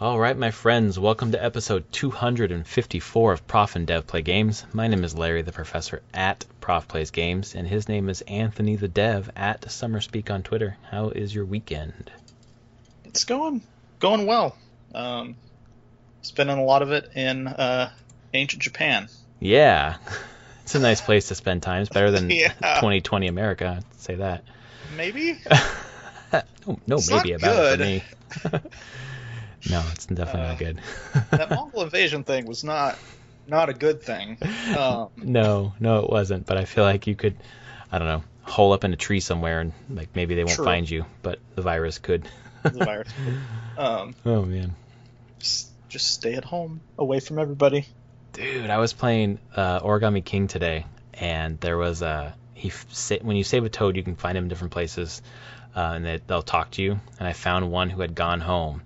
All right, my friends, welcome to episode 254 of Prof and Dev Play Games. My name is Larry, the professor at Prof Plays Games, and his name is Anthony, the dev, at SummerSpeak on Twitter. How is your weekend? It's going well. Spending a lot of it in ancient Japan. Yeah, it's a nice place to spend time. It's better than Yeah. 2020 America, I'd say that. Maybe? No, It's maybe not about good. it for me. No, it's definitely not good. That Mongol invasion thing was not a good thing. No, it wasn't. But I feel like you could, I don't know, hole up in a tree somewhere and like maybe they won't True. find you, but the virus could. The virus. Oh man, Just stay at home, away from everybody. dude, I was playing Origami King today, and there was when you save a toad, you can find him in different places, and they'll talk to you. And I found one who had gone home,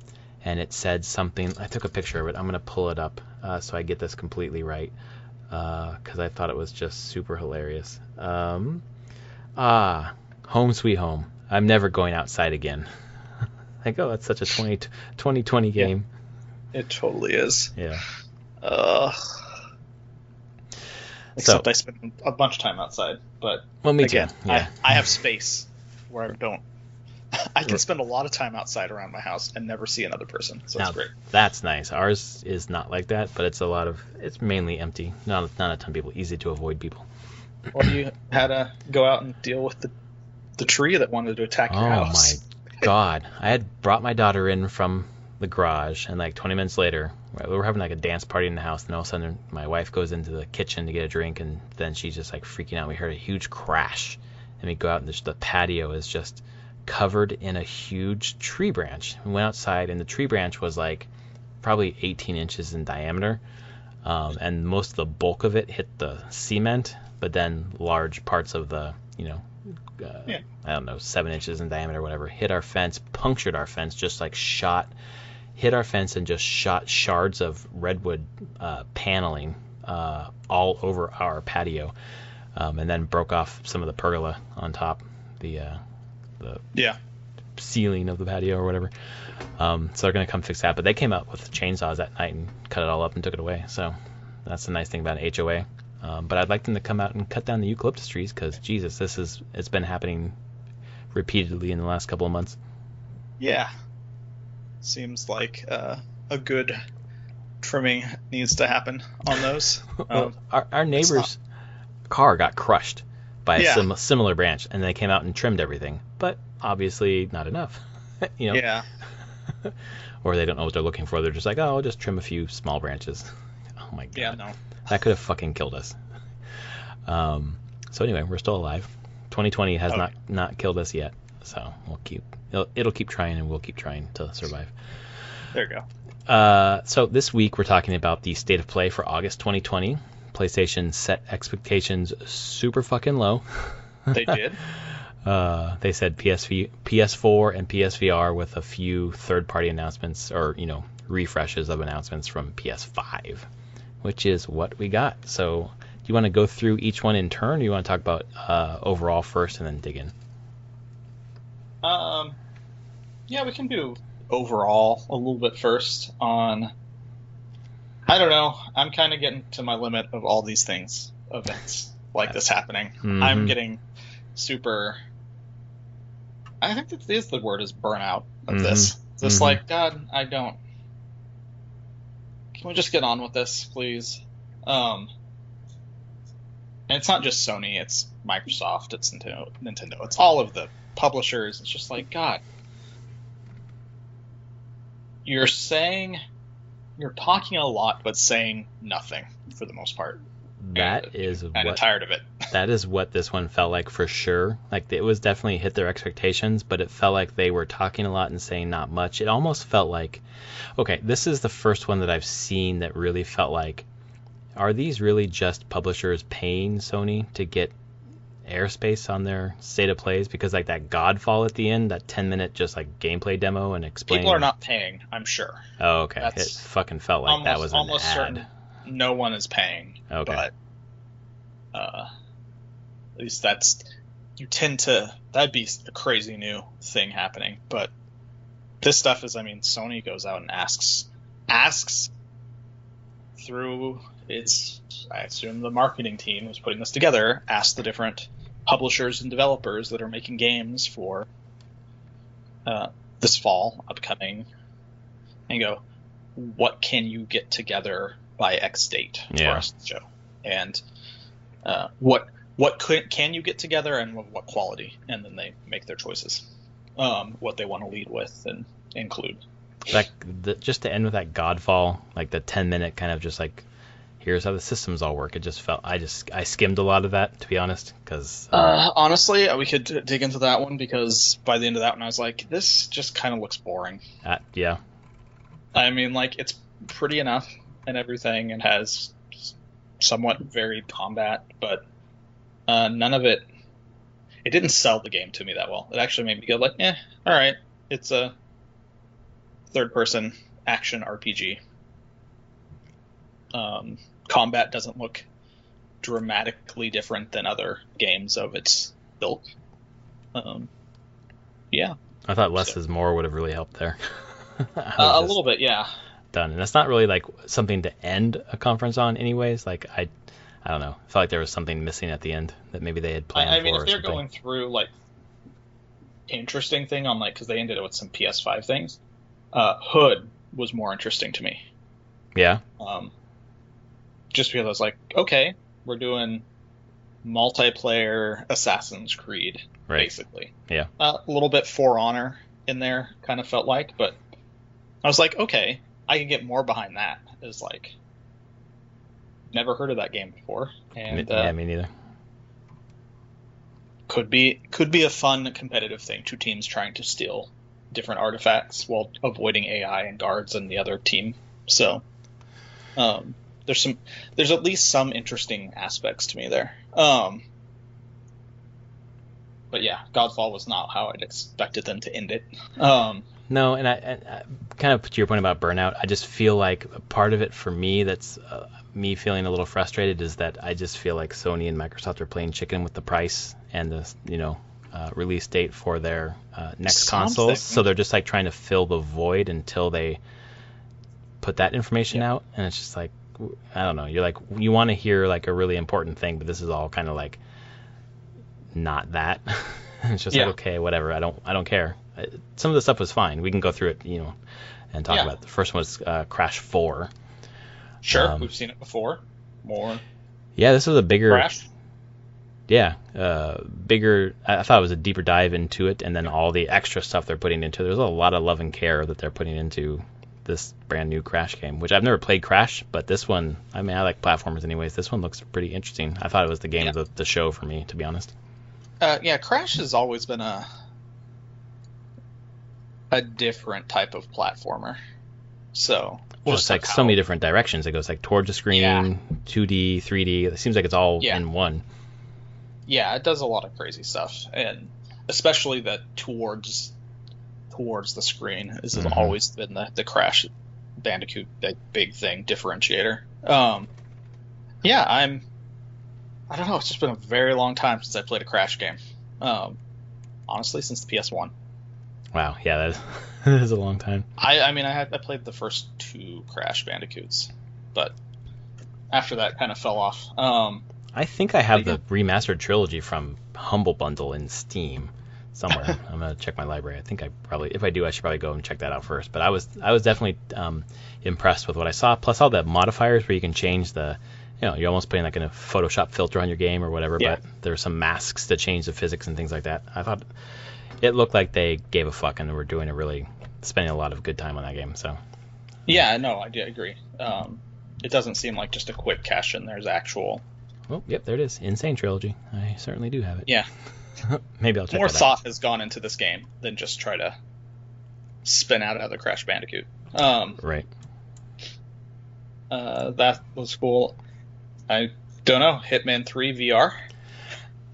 and it said something. I took a picture of it. I'm gonna pull it up so I get this completely right, because I thought it was just super hilarious. Home sweet home. I'm never going outside again. Like, oh, that's such a 2020 game. Yeah, it totally is. Yeah. Except I spend a bunch of time outside, but Well, me again, too. Yeah. I have space where I don't. I can spend a lot of time outside around my house and never see another person, so Now, it's great. that's nice. Ours is not like that, but it's mainly empty. Not a ton of people. Easy to avoid people. Well, you had to go out and deal with the tree that wanted to attack your house. Oh my god. I had brought my daughter in from the garage, and like 20 minutes later, we were having like a dance party in the house, and all of a sudden my wife goes into the kitchen to get a drink, and then she's just like freaking out. We heard a huge crash, and we go out, and the patio is just covered in a huge tree branch. We went outside, and the tree branch was like probably 18 inches in diameter, and most of the bulk of it hit the cement, but then large parts of the, I don't know, 7 inches in diameter, whatever, hit our fence, punctured our fence, just like hit our fence and just shot shards of redwood paneling all over our patio, and then broke off some of the pergola on top, the ceiling of the patio or whatever. So they're going to come fix that. But they came out with chainsaws that night and cut it all up and took it away. So that's the nice thing about an HOA. But I'd like them to come out and cut down the eucalyptus trees because, Jesus, it's been happening repeatedly in the last couple of months. Yeah. Seems like a good trimming needs to happen on those. Well, our neighbor's car got crushed by a similar branch, and they came out and trimmed everything. But obviously not enough. Yeah. Or they don't know what they're looking for. They're just like, oh, I'll just trim a few small branches. Oh my god. Yeah, no. That could have fucking killed us. So anyway, we're still alive. 2020 has not killed us yet. So it'll keep trying, and we'll keep trying to survive. There you go. So this week we're talking about the state of play for August 2020. PlayStation set expectations super fucking low. They did. They said PS4 and PSVR with a few third-party announcements or, refreshes of announcements from PS5, which is what we got. So do you want to go through each one in turn, or do you want to talk about overall first and then dig in? Yeah, we can do overall a little bit first on... I don't know. I'm kind of getting to my limit of all these events like this happening. Mm-hmm. I'm getting super... I think that is the word is burnout of this. Just like, God, I don't... Can we just get on with this, please? And it's not just Sony, it's Microsoft, it's Nintendo. It's all of the publishers. It's just like, God, you're talking a lot, but saying nothing for the most part. I'm tired of it. That is what this one felt like for sure. Like, it was definitely hit their expectations, but it felt like they were talking a lot and saying not much. It almost felt like, okay, this is the first one that I've seen that really felt like, are these really just publishers paying Sony to get airspace on their state of plays? Because like that Godfall at the end, that 10-minute just like gameplay demo and explaining. People are not paying, I'm sure. Oh, okay. It fucking felt like that was an almost ad. Certain no one is paying. Okay. But at least that'd be a crazy new thing happening. But this stuff is, I mean, Sony goes out and asks through its, I assume the marketing team who's putting this together, asks the different publishers and developers that are making games for this fall upcoming, and go, what can you get together by X date for us to show? And what can you get together, and what quality? And then they make their choices, what they want to lead with and include. Just to end with that Godfall, like the 10-minute kind of just like, here's how the systems all work. It just felt, I skimmed a lot of that, to be honest, because honestly, we could dig into that one, because by the end of that one, I was like, this just kind of looks boring. Yeah. I mean, like, it's pretty enough and everything, and has somewhat varied combat, but none of it didn't sell the game to me that well. It actually made me go like, all right, it's a third-person action RPG. Combat doesn't look dramatically different than other games of its ilk. Yeah. I thought less is more would have really helped there. A little bit, yeah. Done. And that's not really like something to end a conference on anyways. Like, I don't know. I felt like there was something missing at the end that maybe they had planned for. I mean, if they're something. going through, like, interesting thing on, like, because they ended it with some PS5 things, Hood was more interesting to me. Yeah. Just because I was like, okay, we're doing multiplayer Assassin's Creed, basically. Yeah. A little bit For Honor in there, kind of felt like, but I was like, okay, I can get more behind that. It's like, never heard of that game before, and yeah, me neither. Could be a fun competitive thing. Two teams trying to steal different artifacts while avoiding AI and guards and the other team. So, there's at least some interesting aspects to me there. But yeah, Godfall was not how I'd expected them to end it. No, and I kind of to your point about burnout, I just feel like a part of it for me that's me feeling a little frustrated is that I just feel like Sony and Microsoft are playing chicken with the price and the release date for their next consoles. So they're just like trying to fill the void until they put that information out, and it's just like, I don't know. You're like, you want to hear like a really important thing, but this is all kind of like not that. It's just like, okay, whatever. I don't care. Some of the stuff was fine. We can go through it, and talk about it. The first one was Crash 4. Sure, we've seen it before. More. Yeah, this was a bigger Crash. Yeah, bigger. I thought it was a deeper dive into it, and then all the extra stuff they're putting into it. There's a lot of love and care that they're putting into this brand new Crash game, which I've never played Crash, but this one, I mean, I like platformers anyways. This one looks pretty interesting. I thought it was the game of the show for me, to be honest. Crash has always been a different type of platformer. So, well, it's like so many different directions. It goes like towards the screen, 2D, 3D. It seems like it's all in one. Yeah, it does a lot of crazy stuff, and especially that towards the screen has always been the Crash Bandicoot big thing differentiator. I don't know. It's just been a very long time since I played a Crash game. Honestly, since the PS1. Wow, yeah, that is a long time. I played the first 2 Crash Bandicoots, but after that kind of fell off. I think I have the remastered trilogy from Humble Bundle in Steam somewhere. I'm gonna check my library. I think if I do, I should probably go and check that out first. But I was definitely impressed with what I saw. Plus all the modifiers where you can change the, you're almost putting like in a Photoshop filter on your game or whatever. Yeah. But there's some masks to change the physics and things like that. I thought it looked like they gave a fuck and were spending a lot of good time on that game. So. Yeah, no, I agree. It doesn't seem like just a quick cash in. There's actual. Oh, yep, there it is. Insane Trilogy. I certainly do have it. Yeah. Maybe I'll check More that thought out. has gone into this game than just try to spin out another Crash Bandicoot. Right. That was cool. I don't know. Hitman 3 VR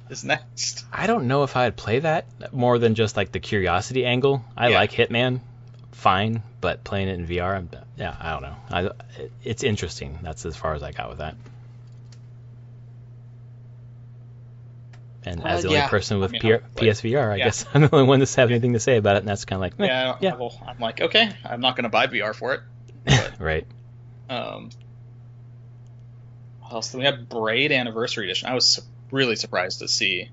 is next. I don't know if I'd play that more than just like the curiosity angle. I like Hitman, fine, but playing it in VR, I don't know. It's interesting. That's as far as I got with that. And as the only person with PSVR, I yeah. guess I'm the only one that's have anything to say about it, and that's kind of like, yeah. Well, I'm like, okay, I'm not going to buy VR for it. But, right. What else? We had Braid Anniversary Edition. I was really surprised to see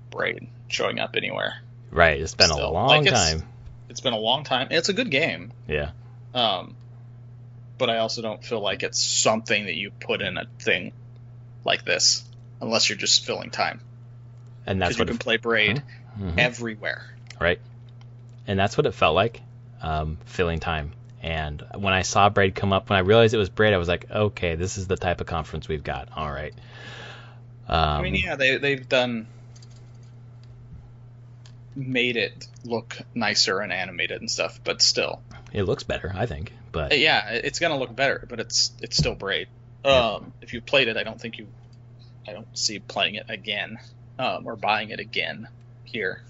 Braid showing up anywhere. Right. It's been a long time. It's been a long time. It's a good game. Yeah. But I also don't feel like it's something that you put in a thing like this, unless you're just filling time. And that's what you can play Braid everywhere. Right. And that's what it felt like, filling time. And when I saw Braid come up, when I realized it was Braid, I was like, okay, this is the type of conference we've got. All right. I mean, yeah, they've made it look nicer and animated and stuff, but still. It looks better, I think. But yeah, it's gonna look better, but it's still Braid. If you played it, I don't see playing it again, or buying it again here.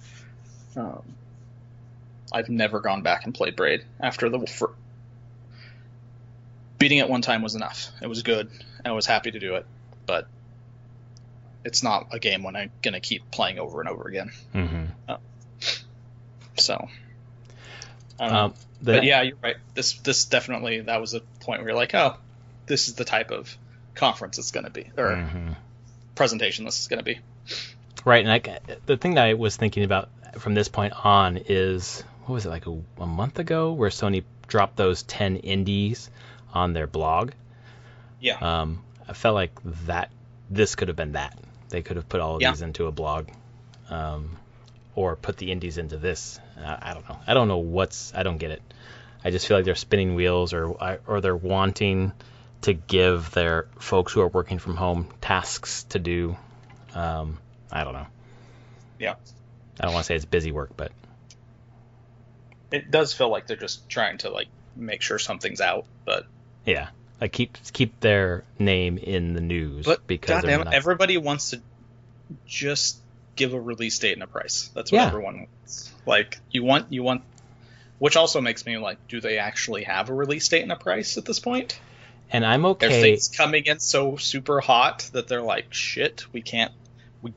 I've never gone back and played Braid after beating it one time was enough. It was good. I was happy to do it, but it's not a game when I'm gonna keep playing over and over again. So, but yeah, you're right. This definitely, that was a point where you're like, oh, this is the type of conference it's going to be, or presentation this is going to be. Right, and the thing that I was thinking about from this point on is, what was it, like a month ago, where Sony dropped those 10 indies on their blog? Yeah. I felt like this could have been that. They could have put all of these into a blog. Or put the indies into this. I don't know. I don't get it. I just feel like they're spinning wheels, or they're wanting to give their folks who are working from home tasks to do. I don't know. Yeah. I don't want to say it's busy work, but it does feel like they're just trying to like make sure something's out. But yeah, like keep their name in the news. But because goddamn, everybody wants to just give a release date and a price. That's what everyone wants. Like you want, which also makes me like, do they actually have a release date and a price at this point? And I'm okay. Everything's coming in so super hot that they're like, shit, we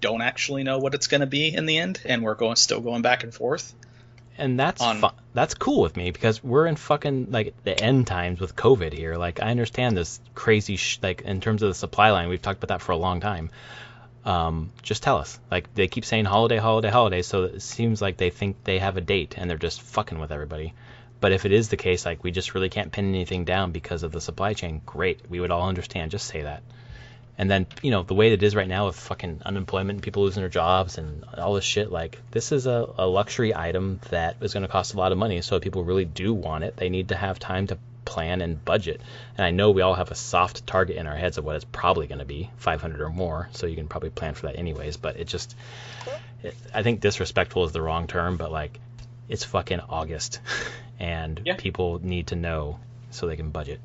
don't actually know what it's going to be in the end, and we're still going back and forth. And that's that's cool with me, because we're in fucking like the end times with COVID here. Like I understand this crazy like in terms of the supply line. We've talked about that for a long time. Just tell us. Like they keep saying holiday, so it seems like they think they have a date and they're just fucking with everybody. But if it is the case, like we just really can't pin anything down because of the supply chain, great. We would all understand. Just say that. And then, the way it is right now with fucking unemployment and people losing their jobs and all this shit, like this is a luxury item that is going to cost a lot of money. So if people really do want it, they need to have time to plan and budget. And I know we all have a soft target in our heads of what it's probably going to be, 500 or more, so you can probably plan for that anyways. But I think disrespectful is the wrong term, but like it's fucking August and people need to know so they can budget.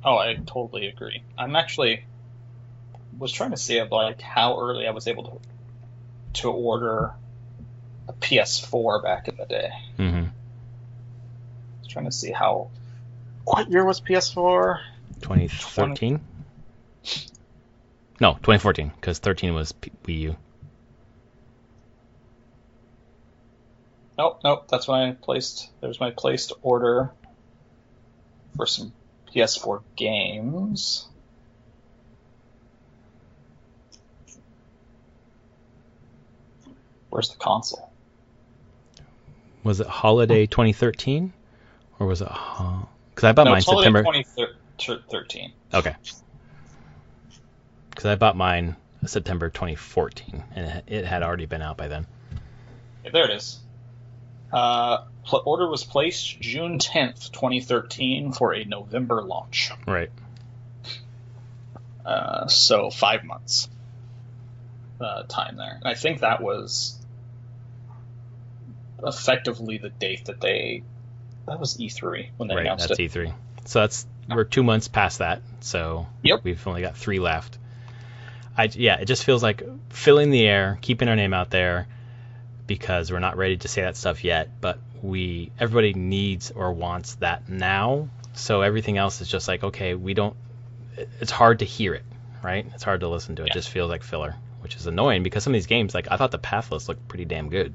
Oh, I totally agree. I'm actually was trying to see like how early I was able to order a PS4 back in the day. Trying to see what year was PS4? 2013? No, 2014, because 13 was Wii U. Nope, that's when there's my placed order for some PS4 games. Where's the console? Was it holiday 2013? Or was it? Because I bought mine September 2013. Okay. Because I bought mine September 2014, and it had already been out by then. Yeah, there it is. Order was placed June 10th, 2013, for a November launch. Right. So 5 months time there. And I think that was effectively the date that was E3 when they announced it. That's E3. So we're 2 months past that. So we've only got 3 left. It just feels like filling the air, keeping our name out there, because we're not ready to say that stuff yet. But everybody needs or wants that now. So everything else is just like, okay, it's hard to hear it, right? It's hard to listen to it. It just feels like filler. which is annoying because some of these games, like I thought the Pathless looked pretty damn good.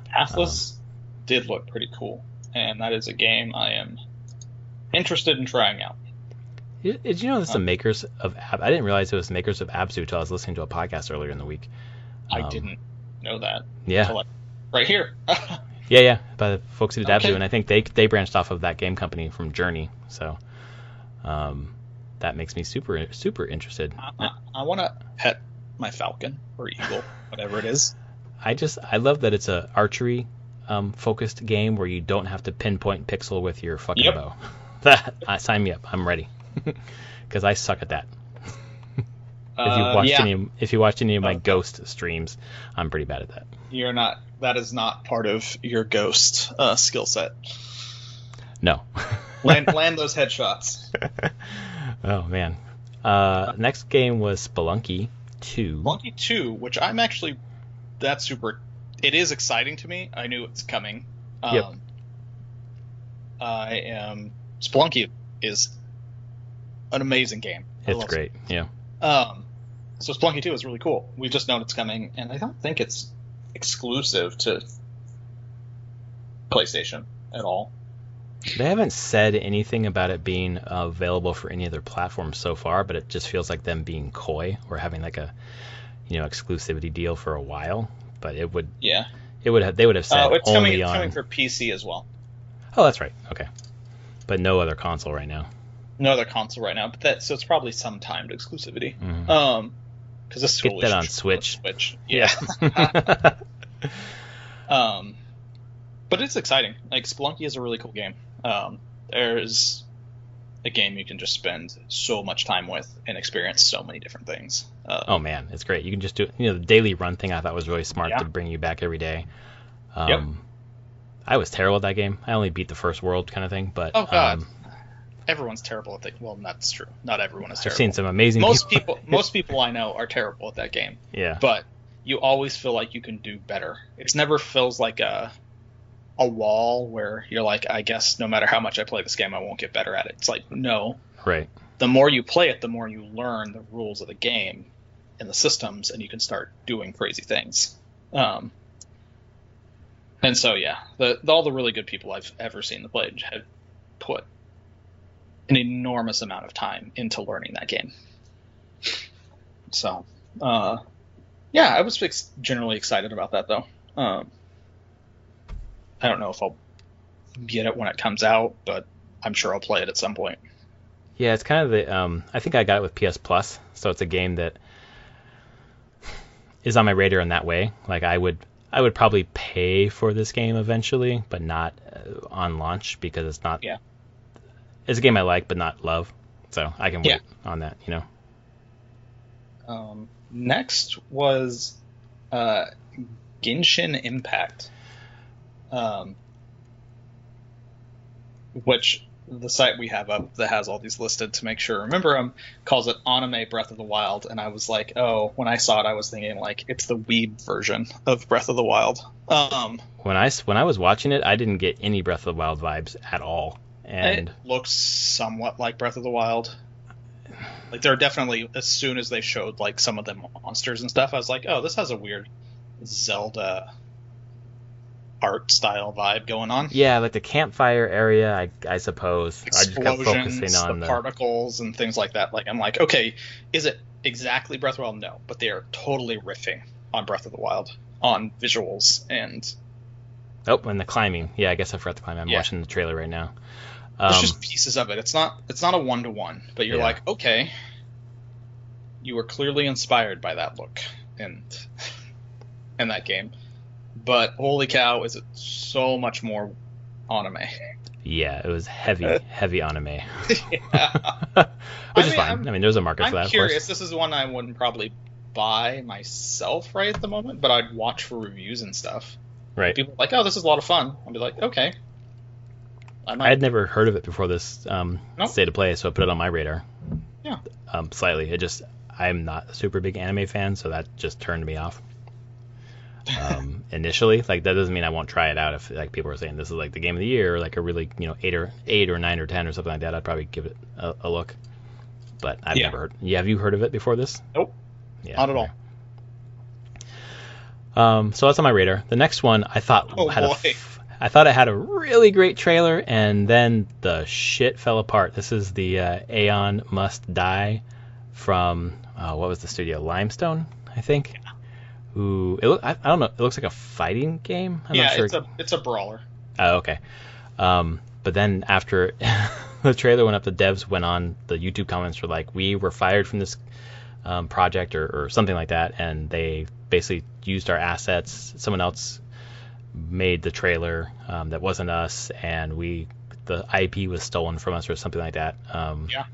Pathless did look pretty cool, and that is a game I am interested in trying out. Did you know this is the makers of I didn't realize it was the makers of Abzu until I was listening to a podcast earlier in the week. I didn't know that. Yeah. Until right here. Yeah, by the folks who did Okay. Abzu, and I think they branched off of that game company from Journey, so that makes me super interested. I want to pet my falcon or eagle, whatever it is. I love that it's a archery focused game where you don't have to pinpoint pixel with your fucking Yep. bow. Sign me up. I'm ready. Because I suck at that. If you watched any of my Ghost streams, I'm pretty bad at that. You're not. That is not part of your Ghost skill set. No. Land those headshots. Oh man. Next game was Spelunky 2. Spelunky 2, which I'm actually. That's super. It is exciting to me. I knew it's coming. Yep. I am. Spelunky is an amazing game. It's great. Yeah. So Spelunky 2 is really cool. We've just known it's coming, and I don't think it's exclusive to PlayStation at all. They haven't said anything about it being available for any other platform so far, but it just feels like them being coy or having like a exclusivity deal for a while. But it would they would have said it's only coming for PC as well. Oh, that's right. Okay, but no other console right now. No other console right now, but so it's probably some timed exclusivity. Mm-hmm. Because this Get that on Switch. Yeah. But it's exciting. Like Spelunky is a really cool game. There's a game you can just spend so much time with and experience so many different things. Oh man, it's great. You can just do the daily run thing. I thought was really smart to bring you back every day. Yep. I was terrible at that game. I only beat the first world kind of thing, but oh god, everyone's terrible at that. Well, that's true. Not everyone is terrible. I've seen some amazing. Most people I know are terrible at that game. Yeah. But you always feel like you can do better. It never feels like a wall where you're like, I guess no matter how much I play this game, I won't get better at it. It's like, no. Right. The more you play it, the more you learn the rules of the game and the systems, and you can start doing crazy things. And so, yeah, all the really good people I've ever seen the play have put an enormous amount of time into learning that game. So, yeah, I was generally excited about that, though. I don't know if I'll get it when it comes out, but I'm sure I'll play it at some point. Yeah, it's kind of the. I think I got it with PS Plus, so it's a game that is on my radar in that way. Like I would probably pay for this game eventually, but not on launch because it's not. Yeah. It's a game I like, but not love, so I can wait on that. Next was Genshin Impact, which the site we have up that has all these listed to make sure remember them calls it Anime Breath of the Wild, and I was like, oh, when I saw it, I was thinking like it's the weeb version of Breath of the Wild. When I was watching it, I didn't get any Breath of the Wild vibes at all, and it looks somewhat like Breath of the Wild. Like there are definitely, as soon as they showed like some of the monsters and stuff, I was like, oh, this has a weird Zelda art style vibe going on. Yeah, like the campfire area, I suppose. Explosions, I just kept focusing on the particles and things like that. Like I'm like, okay, is it exactly Breath of the Wild? No, but they are totally riffing on Breath of the Wild on visuals and. Oh, and the climbing. Yeah, I guess I forgot the climbing. I'm watching the trailer right now. It's just pieces of it. It's not a 1-to-1, but you're like, okay, you were clearly inspired by that look and that game. But holy cow, is it so much more anime. Yeah, it was heavy anime. Yeah. Which is fine. I mean, there's a market for that, I'm curious. of course. This is one I wouldn't probably buy myself right at the moment, but I'd watch for reviews and stuff. Right. People are like, oh, this is a lot of fun. I'd be like, okay. I had never heard of it before this State of Play, so I put it on my radar. Yeah. Slightly. I'm not a super big anime fan, so that just turned me off. Initially, like that doesn't mean I won't try it out if like people are saying this is like the game of the year or like a really 8 or 9 or 10 or something like that. I'd probably give it a look. But I've never heard. Yeah, have you heard of it before this? Nope. Yeah, not at all. So that's on my radar. The next one I thought Oh had boy. I thought it had a really great trailer, and then the shit fell apart. This is the Aeon Must Die from what was the studio? Limestone, I think. Who I don't know. It looks like a fighting game. I'm not sure. It's a brawler. Oh, okay. But then after the trailer went up, the devs went on the YouTube comments were like, "We were fired from this project or something like that," and they basically used our assets. Someone else made the trailer that wasn't us, and the IP was stolen from us or something like that. Yeah.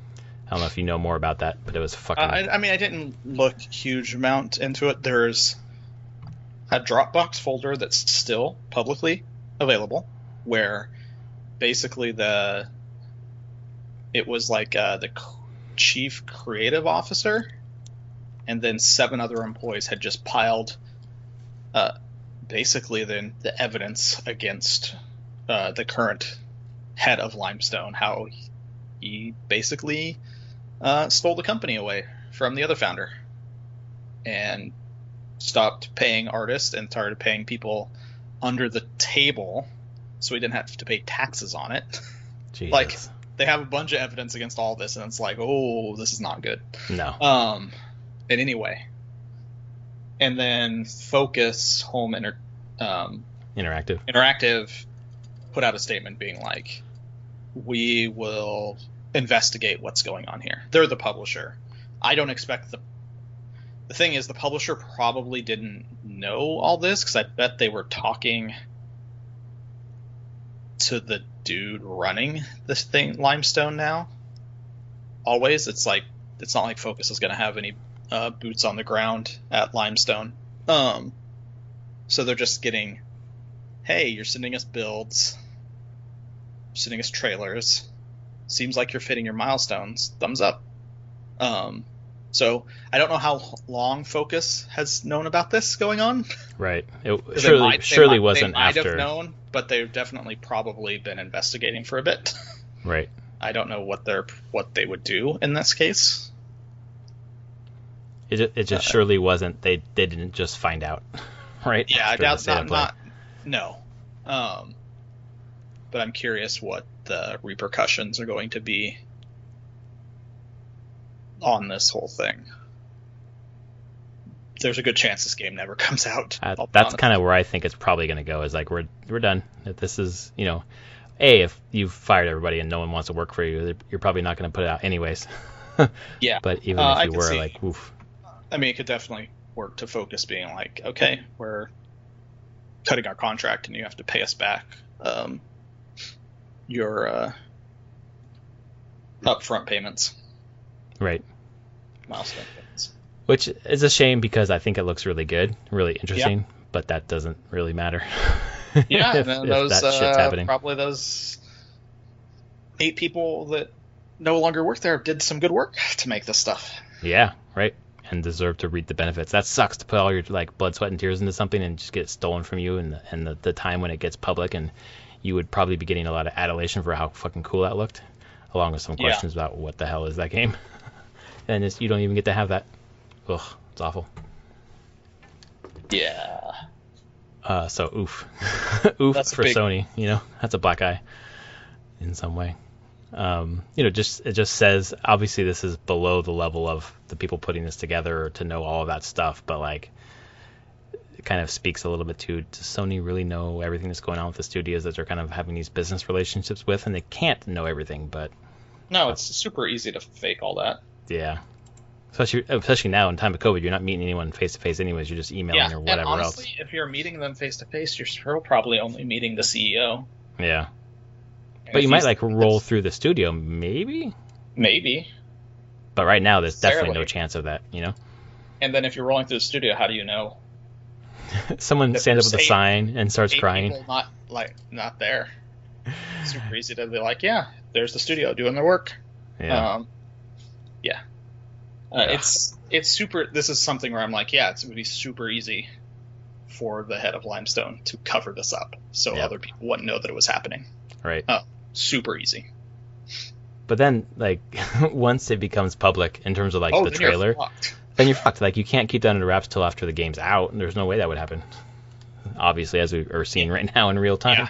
I don't know if you know more about that, but it was fucking. I mean, I didn't look huge amount into it. There's a Dropbox folder that's still publicly available, where basically it was like the chief creative officer, and then 7 other employees had just piled basically the evidence against the current head of Limestone, how he basically stole the company away from the other founder and stopped paying artists and started paying people under the table so he didn't have to pay taxes on it. Jesus. Like, they have a bunch of evidence against all this, and it's like, oh, this is not good. No. And anyway, and then Focus Home Interactive put out a statement being like, we will investigate what's going on here. They're the publisher. I don't expect the thing is, the publisher probably didn't know all this, because I bet they were talking to the dude running this thing, Limestone, now. Always. It's not like Focus is going to have any boots on the ground at Limestone. So they're just getting, hey, you're sending us builds, sending us trailers. Seems like you're fitting your milestones. Thumbs up. So I don't know how long Focus has known about this going on. Right. It surely wasn't after. They might have known, but they've definitely probably been investigating for a bit. Right. I don't know what they would do in this case. It just surely wasn't. They didn't just find out, right? Yeah, I doubt not. No. But I'm curious what the repercussions are going to be on this whole thing. There's a good chance this game never comes out. That's kind of where I think it's probably going to go. Is like we're done. If this is, if you've fired everybody and no one wants to work for you, you're probably not going to put it out anyways. Yeah. But even if you were, like, oof. I mean, it could definitely work to Focus being like, okay, we're cutting our contract and you have to pay us back your upfront payments. Right. Milestone payments. Which is a shame because I think it looks really good, really interesting, but that doesn't really matter. Yeah, if that shit's happening. Probably those 8 people that no longer work there did some good work to make this stuff. Yeah, right. And deserve to reap the benefits. That sucks to put all your blood, sweat, and tears into something and just get it stolen from you and the time when it gets public, and you would probably be getting a lot of adulation for how fucking cool that looked, along with some questions about what the hell is that game. And you don't even get to have that. Ugh, it's awful. Yeah. So oof. Oof for Sony, that's a black eye in some way. It just says, obviously this is below the level of the people putting this together to know all of that stuff, but like it kind of speaks a little bit to, does Sony really know everything that's going on with the studios that they're kind of having these business relationships with? And they can't know everything, but no, it's super easy to fake all that. Yeah. Especially now in time of COVID, you're not meeting anyone face to face anyways. You're just emailing or whatever and honestly, else. If you're meeting them face to face, you're still probably only meeting the CEO. Yeah. But you might roll through the studio, maybe? Maybe. But right now, there's definitely no chance of that, And then if you're rolling through the studio, how do you know? Someone stands up with a sign and starts crying. People not there. Super easy to be like, yeah, there's the studio doing their work. Yeah. It's super. This is something where I'm like, yeah, it would be super easy for the head of Limestone to cover this up, so other people wouldn't know that it was happening. Right. Super easy. But then, once it becomes public in terms of the trailer, then you're fucked. Like, you can't keep that under wraps till after the game's out, and there's no way that would happen. Obviously, as we are seeing right now in real time.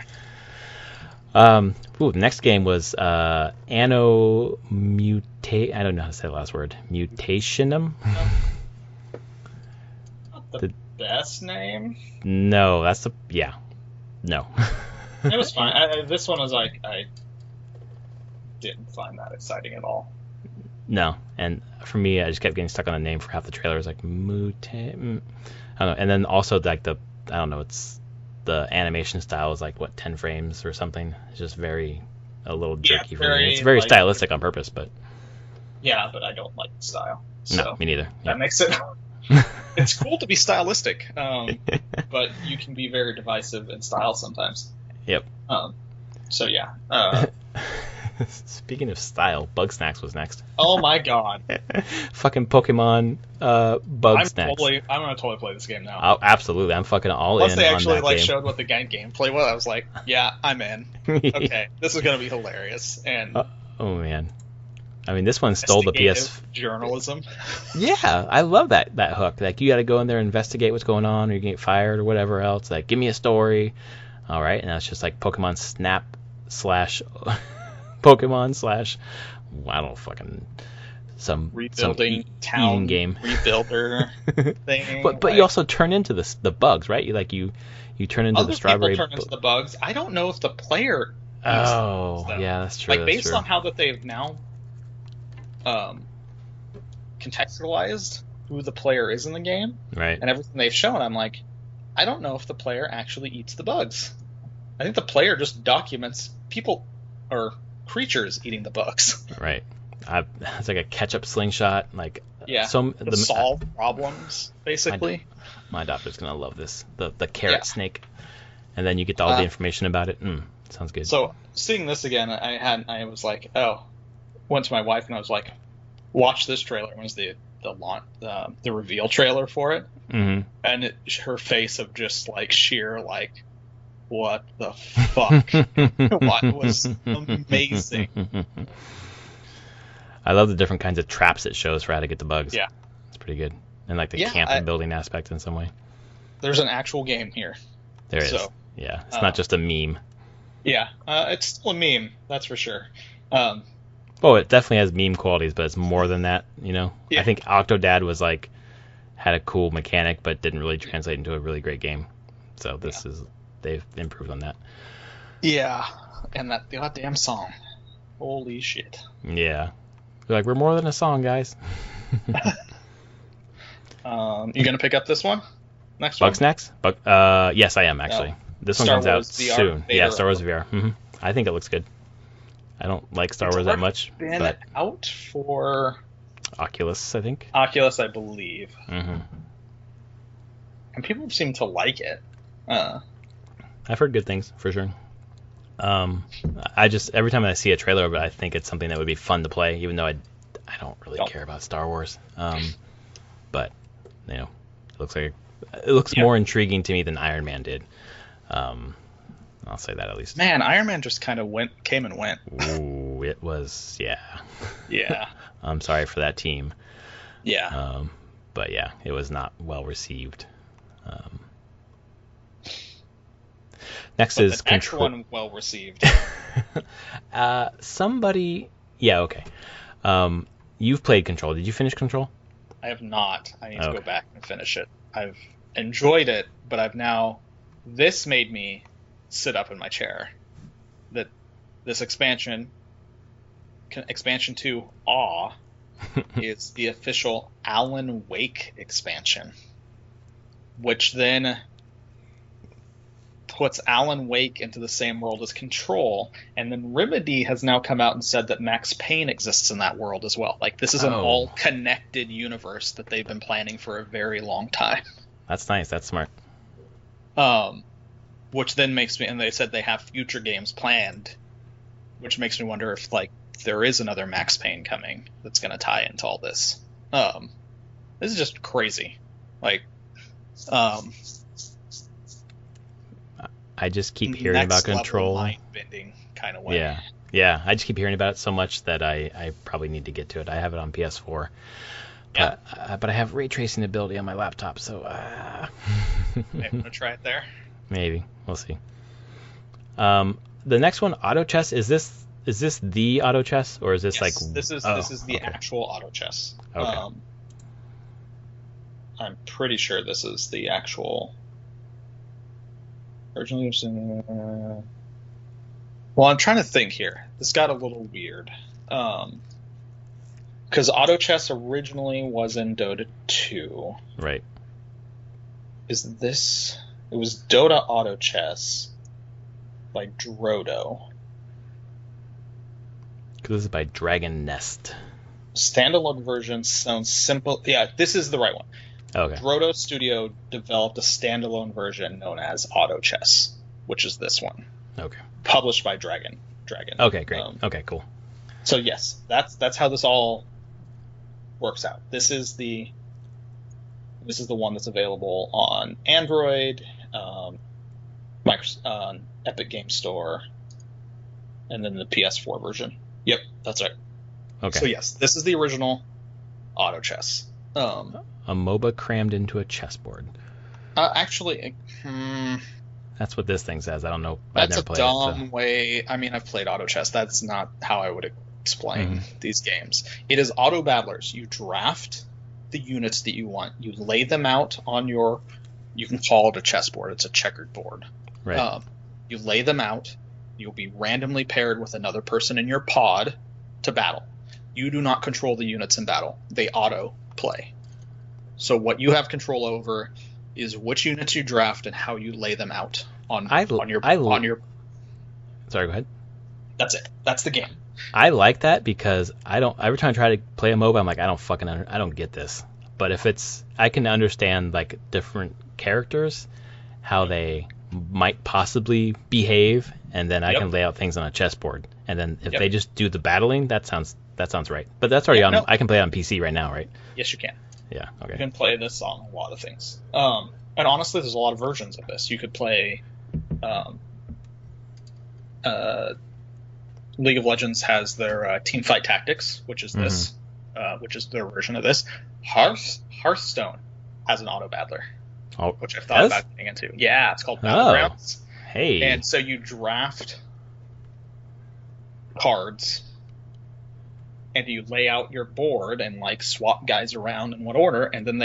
The next game was Anno Mutate. I don't know how to say the last word. Mutationum. Not the best name. No, that's no. It was fine. This one was like I didn't find that exciting at all. No, and for me, I just kept getting stuck on the name for half the trailer. It was like Mutate. I don't know, and then also like I don't know, it's the animation style is like 10 frames or something. It's just a little jerky for me. It's very stylistic on purpose, but yeah, but I don't like the style. So no, me neither. That makes it. It's cool to be stylistic, but you can be very divisive in style sometimes. Yep. So yeah. Speaking of style, Bug Snacks was next. Oh my god. Fucking Pokemon Bug Snacks. I'm gonna totally play this game now. Oh, absolutely. I'm fucking all Once in they on actually that game. showed what the gameplay was, I was like, yeah, I'm in. Okay, this is gonna be hilarious. And oh man. I mean, this one stole the PS journalism. Yeah, I love that hook. Like, you got to go in there and investigate what's going on, or you get fired or whatever else. Like, give me a story. All right, and that's just like Pokemon Snap / Pokemon / I don't fucking some rebuilding town game rebuilder thing. But you also turn into the bugs, right? You turn into the strawberry. People turn into the bugs. I don't know if the player. Oh, yeah, that's true. Like, based on how that they've now contextualized who the player is in the game, right, and everything they've shown, I'm like, I don't know if the player actually eats the bugs. I think the player just documents people or creatures eating the bugs. Right. It's like a ketchup slingshot. Like, yeah, to solve problems, basically. My daughter's gonna love this. The carrot snake, and then you get all the information about it. Sounds good. So seeing this again, I was like, went to my wife and I was like, watch this trailer. It was the reveal trailer for it, and her face of just like sheer like, what the fuck? What was amazing. I love the different kinds of traps it shows for how to get the bugs. Yeah, it's pretty good, and like the camp building aspect in some way. There's an actual game here. There is. Yeah, it's not just a meme. Yeah, it's still a meme, that's for sure. Oh, it definitely has meme qualities, but it's more than that, you know? Yeah. I think Octodad was like, had a cool mechanic, but didn't really translate into a really great game. So they've improved on that. Yeah, and that goddamn song. Holy shit. Yeah. We're more than a song, guys. You gonna pick up this one? Next one? Bug Snacks? Yes, I am, actually. This one comes out soon. Yeah, Star Wars VR. I think it looks good. I don't like Star Wars that much. It's been but out for Oculus, I think. Oculus, I believe. And people seem to like it. I've heard good things, for sure. I just, every time I see a trailer of it, I think it's something that would be fun to play, even though I don't really care about Star Wars. But, you know, it looks more intriguing to me than Iron Man did. I'll say that at least. Man, Iron Man just kind of came and went. Ooh, it was, yeah. Yeah. I'm sorry for that team. Yeah. But yeah, it was not well received. Next but is the next one well received. Somebody, yeah, okay. You've played Control. Did you finish Control? I have not. I need to go back and finish it. I've enjoyed it, but this made me sit up in my chair. That this expansion 2 Awe is the official Alan Wake expansion, which then puts Alan Wake into the same world as Control, and then Remedy has now come out and said that Max Payne exists in that world as well. Like, this is an all-connected universe that they've been planning for a very long time. That's nice. That's smart. Which then makes me, and they said they have future games planned, which makes me wonder if, like, there is another Max Payne coming that's going to tie into all this. This is just crazy. Like, I just keep hearing about Control. Mind-bending kind of way. Yeah. I just keep hearing about it so much that I probably need to get to it. I have it on PS4. But I have ray tracing ability on my laptop, so Maybe I'm gonna try it there. maybe we'll see. The next one, auto chess. Is this the auto chess, or is this Yes, like? this is the actual auto chess. Okay. I'm pretty sure this is the actual. Originally, well, I'm trying to think here. This got a little weird. Because auto chess originally was in Dota 2. Right. Is this? It was Dota Auto Chess by Drodo. Because this is by Dragon Nest. Standalone version sounds simple. Yeah, this is the right one. Okay. Drodo Studio developed a standalone version known as Auto Chess, which is this one. Okay. Published by Dragon. Okay, great. Okay, cool. So yes, that's how this all works out. This is the one that's available on Android, Epic Game Store, and then the PS4 version. Yep, that's right. Okay. So yes, this is the original auto chess. A MOBA crammed into a chessboard. Actually, That's what this thing says. I don't know. that's I've a never played dumb it. So. way. I mean, I've played auto chess. That's not how I would explain these games. It is auto battlers. You draft the units that you want. You lay them out on your. You can call it a chessboard. It's a checkered board. Right. You lay them out. You'll be randomly paired with another person in your pod to battle. You do not control the units in battle. They auto play. So what you have control over is which units you draft and how you lay them out on your. Sorry, go ahead. That's it. That's the game. I like that because every time I try to play a MOBA, I'm like, I don't get this. But if I can understand like different characters, how they might possibly behave, and then I can lay out things on a chessboard. And then if they just do the battling, that sounds right. But that's already on. No. I can play it on PC right now, right? Yes, you can. Yeah. Okay. You can play this on a lot of things. And honestly, there's a lot of versions of this. You could play. League of Legends has their Teamfight Tactics, which is this, which is their version of this. Hearthstone has an auto battler, which I've thought about getting into. Yeah, it's called Battlegrounds. Hey. And so you draft cards, and you lay out your board and like swap guys around in what order, and then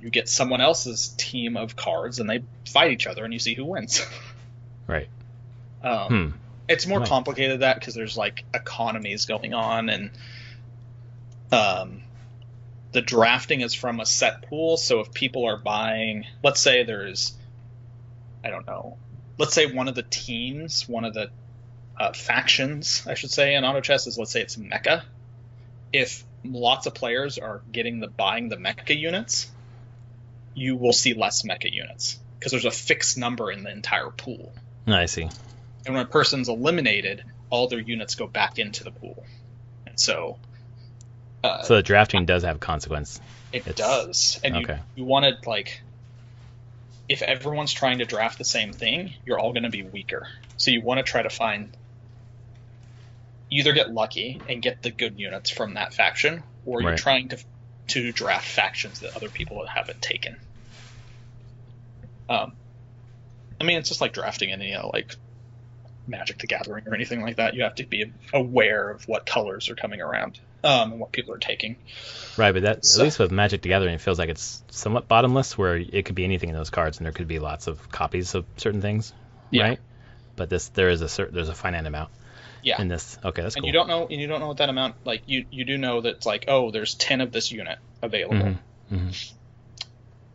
you get someone else's team of cards, and they fight each other, and you see who wins. Right. It's more complicated than that because there's like economies going on, and the drafting is from a set pool. So if people are buying, let's say let's say one of the teams, one of the factions, I should say, in auto chess is, let's say it's mecha. If lots of players are buying the mecha units, you will see less mecha units because there's a fixed number in the entire pool. I see. And when a person's eliminated, all their units go back into the pool. And so so the drafting does have consequence. It does. And you wanted, like, if everyone's trying to draft the same thing, you're all going to be weaker. So you want to try to either get lucky and get the good units from that faction, or you're trying to draft factions that other people haven't taken. I mean, it's just like drafting any, like, Magic the Gathering or anything like that. You have to be aware of what colors are coming around and what people are taking. Right, but at least with Magic the Gathering, it feels like it's somewhat bottomless, where it could be anything in those cards, and there could be lots of copies of certain things. Yeah. Right. But there's a finite amount. Yeah. In this, okay, that's cool. And you don't know what that amount. Like you do know that it's like, oh, there's 10 of this unit available.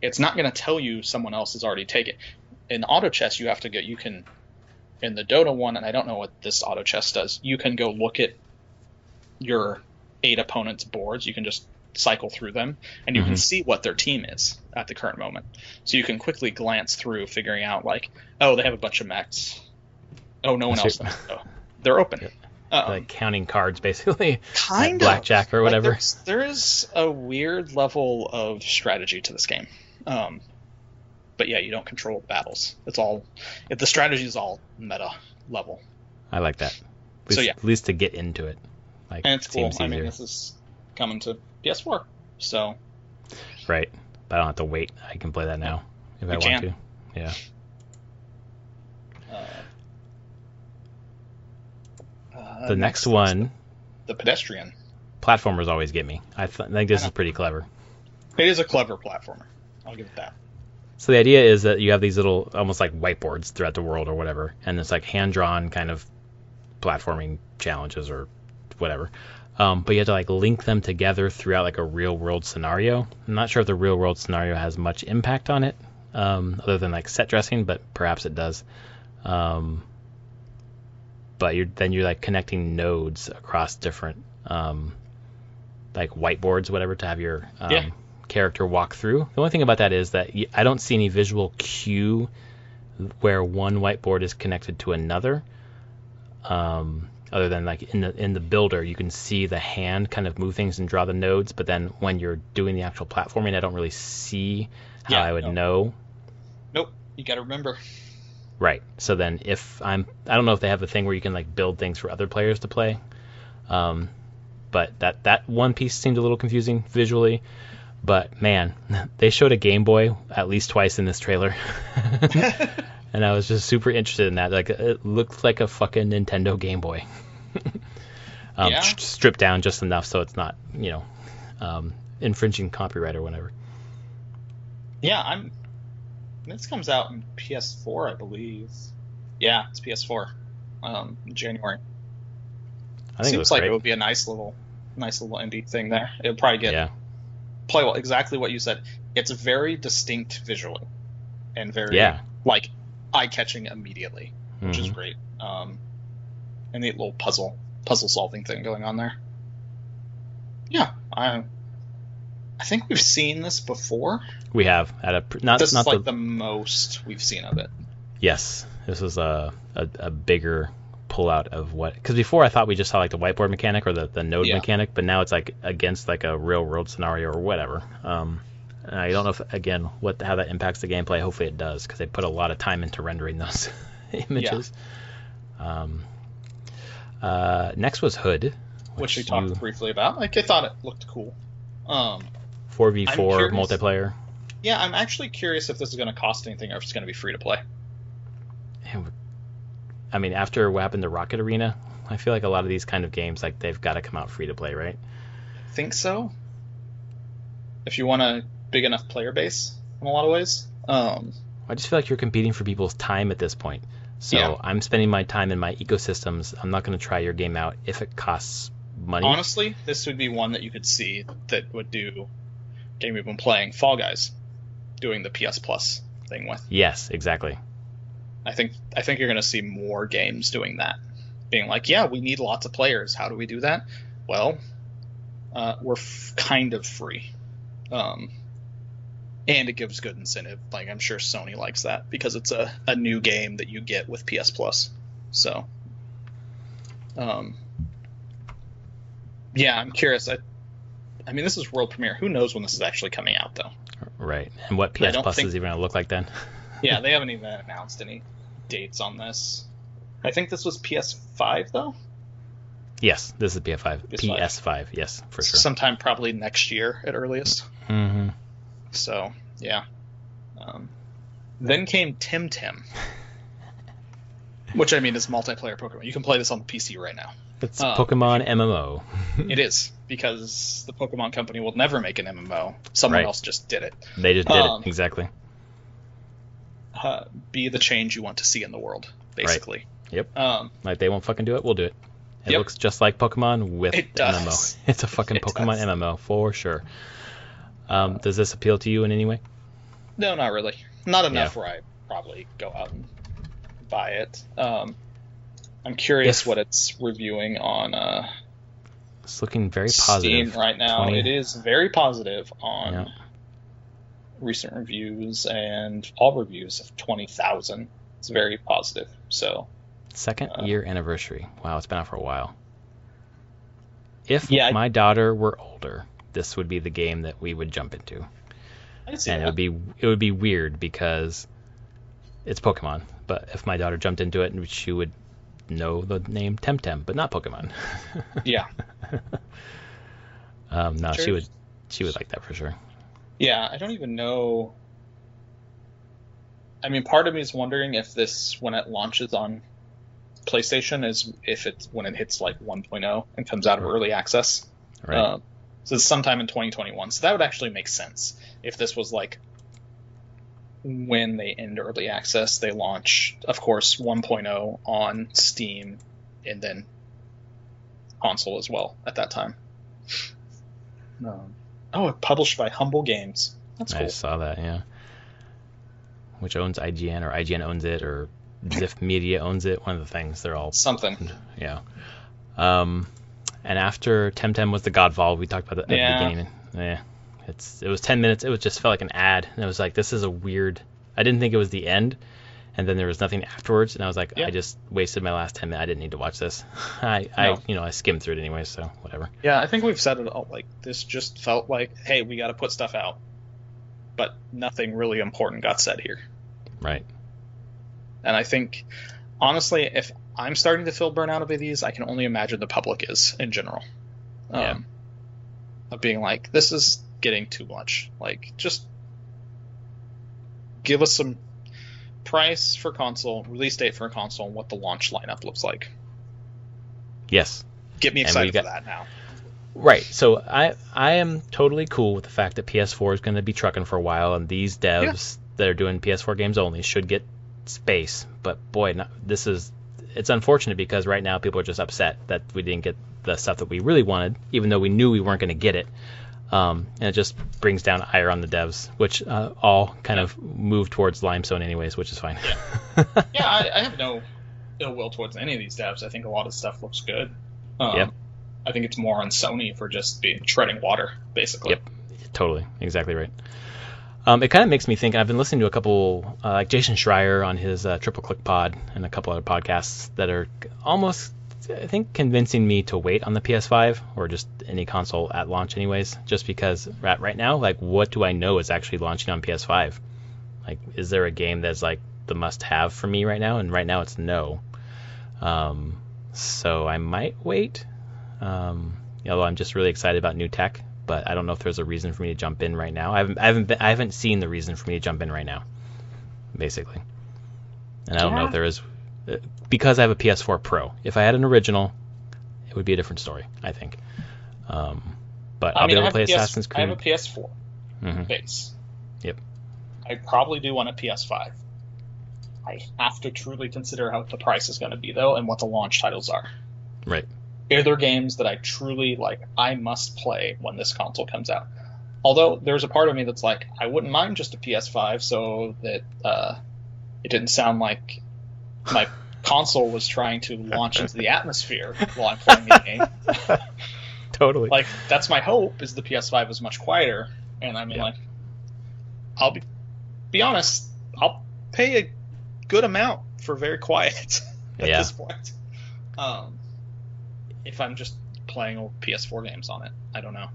It's not going to tell you someone else has already taken. In auto chess, you have to go. You can. In the Dota one, and I don't know what this auto chess does, you can go look at your 8 opponents' boards. You can just cycle through them, and you can see what their team is at the current moment. So you can quickly glance through, figuring out, like, oh, they have a bunch of mechs. Oh, no one else does. Oh, they're open. Like counting cards, basically. Kind of. Blackjack or whatever. Like there is a weird level of strategy to this game. But yeah, you don't control battles. The strategy is all meta level. I like that. At least to get into it. Like, and it's cool. Easier. I mean, this is coming to PS4. So Right. But I don't have to wait. I can play that now if I want can. to. Yeah. The next one, the pedestrian. platformers always get me. I think this is pretty clever. It is a clever platformer. I'll give it that. So the idea is that you have these little, almost like whiteboards throughout the world or whatever, and it's like hand-drawn kind of platforming challenges or whatever. But you have to like link them together throughout like a real-world scenario. I'm not sure if the real-world scenario has much impact on it, other than like set dressing, but perhaps it does. But you're like connecting nodes across different like whiteboards, whatever, to have your character walk through. The only thing about that is that I don't see any visual cue where one whiteboard is connected to another. Other than like in the builder, you can see the hand kind of move things and draw the nodes, but then when you're doing the actual platforming, I don't really see how I would know. Nope, you got to remember. Right. So then I don't know if they have a thing where you can like build things for other players to play. But that one piece seemed a little confusing visually. But man, they showed a Game Boy at least twice in this trailer. And I was just super interested in that. Like, it looked like a fucking Nintendo Game Boy. Stripped down just enough so it's not, infringing copyright or whatever. Yeah, this comes out in PS4, I believe. Yeah, it's PS4. In January. I think Seems like it would be a nice little indie thing there. It'll probably play well. Exactly what you said. It's very distinct visually and very like eye-catching immediately, which is great. And the little puzzle solving thing going on there. Yeah, I think we've seen this before. We have at this is like the most we've seen of it. Yes, this is a bigger pull out of what, because before I thought we just saw like the whiteboard mechanic or the node mechanic, but now it's like against like a real world scenario or whatever. I don't know if again how that impacts the gameplay. Hopefully it does, because they put a lot of time into rendering those images. Next was Hood, which we talked briefly about. Like, I thought it looked cool. 4v4 multiplayer. Yeah, I'm actually curious if this is going to cost anything or if it's going to be free to play. I mean, after what happened to Rocket Arena, I feel like a lot of these kind of games, like, they've got to come out free to play, right? I think so. If you want a big enough player base, in a lot of ways. I just feel like you're competing for people's time at this point. So I'm spending my time in my ecosystems. I'm not going to try your game out if it costs money. Honestly, this would be one that you could see that would do game we've been playing, Fall Guys, doing the PS Plus thing with. Yes, exactly. I think you're going to see more games doing that, being like, we need lots of players. How do we do that? Well, we're kind of free, and it gives good incentive. Like, I'm sure Sony likes that because it's a new game that you get with PS Plus. So, I'm curious. I mean, this is world premiere. Who knows when this is actually coming out, though? Right, and what PS Plus is even going to look like then? Yeah, they haven't even announced any dates on this. I think this was PS5, though? Yes, this is PS5. PS5, yes, for sure. Sometime probably next year at earliest. Mm-hmm. So, yeah. Then came Tim, which, I mean, is multiplayer Pokemon. You can play this on the PC right now. It's Pokemon MMO. It is, because the Pokemon company will never make an MMO. Someone else just did it. They just did it, exactly. Be the change you want to see in the world, basically. Right. Yep. Like, they won't fucking do it, we'll do it. It looks just like Pokemon with MMO. It's a fucking Pokemon MMO, for sure. Does this appeal to you in any way? No, not really. Not enough where I probably go out and buy it. I'm curious what it's reviewing on it's looking very positive. Steam right now. It is very positive on recent reviews, and all reviews of 20,000. It's very positive. So, second year anniversary. Wow, it's been out for a while. If my daughter were older, this would be the game that we would jump into. I'd see and that. it would be weird because it's Pokemon. But if my daughter jumped into it, she would know the name Temtem, but not Pokemon. Yeah. No, she would. She would like that for sure. Yeah, I don't even know. I mean, part of me is wondering if this, when it launches on PlayStation, is if it's when it hits like 1.0 and comes out of early access. Right. So it's sometime in 2021. So that would actually make sense if this was like when they end early access, they launch, of course, 1.0 on Steam and then console as well at that time. Oh, published by Humble Games. That's cool. I saw that, yeah. Which owns IGN, or IGN owns it, or Ziff Media owns it. One of the things. They're all something. Yeah. And after Temtem was the Godfall, we talked about that at the beginning. Yeah. It was 10 minutes. It was just felt like an ad, and it was like, this is a weird. I didn't think it was the end, and then there was nothing afterwards, and I was like, I just wasted my last 10 minutes. I didn't need to watch this. I skimmed through it anyway, so whatever. Yeah, I think we've said it all. Like, this just felt like, hey, we got to put stuff out, but nothing really important got said here. Right. And I think, honestly, if I'm starting to feel burnout of these, I can only imagine the public is in general. Of being like, this is getting too much. Like, just give us some price for console, release date for a console, and what the launch lineup looks like. Yes. Get me excited for that now. Right. So I am totally cool with the fact that PS4 is going to be trucking for a while, and these devs that are doing PS4 games only should get space. But boy, it's unfortunate because right now people are just upset that we didn't get the stuff that we really wanted, even though we knew we weren't going to get it. And it just brings down ire on the devs, which all kind of move towards Limestone anyways, which is fine. I have no ill will towards any of these devs. I think a lot of stuff looks good. I think it's more on Sony for just treading water, basically. Yep, totally. Exactly right. It kind of makes me think, I've been listening to a couple, like Jason Schreier on his Triple Click Pod and a couple other podcasts that are almost, I think, convincing me to wait on the PS5 or just any console at launch anyways, just because right now, like, what do I know is actually launching on PS5? Like, is there a game that's like the must-have for me right now? And right now it's no. So I might wait, although I'm just really excited about new tech. But I don't know if there's a reason for me to jump in right now. I haven't seen the reason for me to jump in right now, basically. And I don't know if there is, because I have a PS4 Pro. If I had an original, it would be a different story, I think. But I'll be able to play Assassin's Creed. I have a PS4 base. Yep. I probably do want a PS5. I have to truly consider how the price is going to be, though, and what the launch titles are. Right. Are there games that I truly like? I must play when this console comes out. Although there's a part of me that's like, I wouldn't mind just a PS5, so that it didn't sound like my console was trying to launch into the atmosphere while I'm playing the game. Totally. Like, that's my hope, is the PS5 is much quieter. And I mean, like, I'll be honest, I'll pay a good amount for very quiet at this point. If I'm just playing old PS4 games on it, I don't know.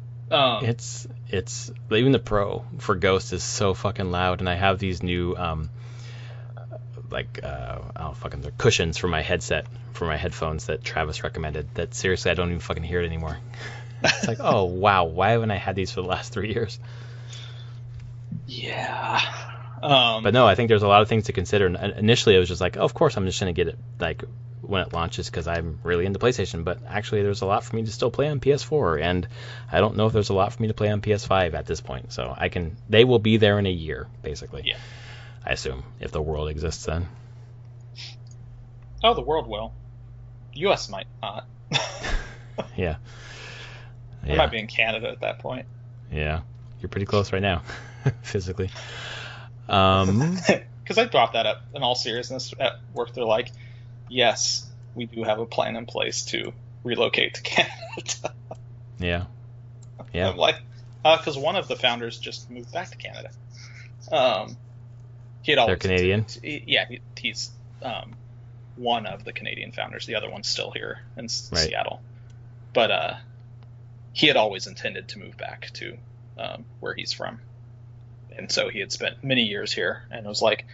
It's even the Pro for Ghost is so fucking loud, and I have these new they're cushions for my headset, for my headphones that Travis recommended. That seriously, I don't even fucking hear it anymore. It's like, oh wow, why haven't I had these for the last 3 years? Yeah. But no, I think there's a lot of things to consider. And initially, it was just like, oh, of course, I'm just gonna get it like when it launches because I'm really into PlayStation. But actually, there's a lot for me to still play on PS4, and I don't know if there's a lot for me to play on PS5 at this point. So they will be there in a year, basically. Yeah. I assume, if the world exists then. Oh, the world will. U.S. might not. Yeah. I might be in Canada at that point. Yeah. You're pretty close right now, physically. Because I brought that up in all seriousness at work. They're like, yes, we do have a plan in place to relocate to Canada. Yeah. I'm like, because one of the founders just moved back to Canada. They're Canadian? He's one of the Canadian founders. The other one's still here in Seattle. But he had always intended to move back to where he's from. And so he had spent many years here and was like,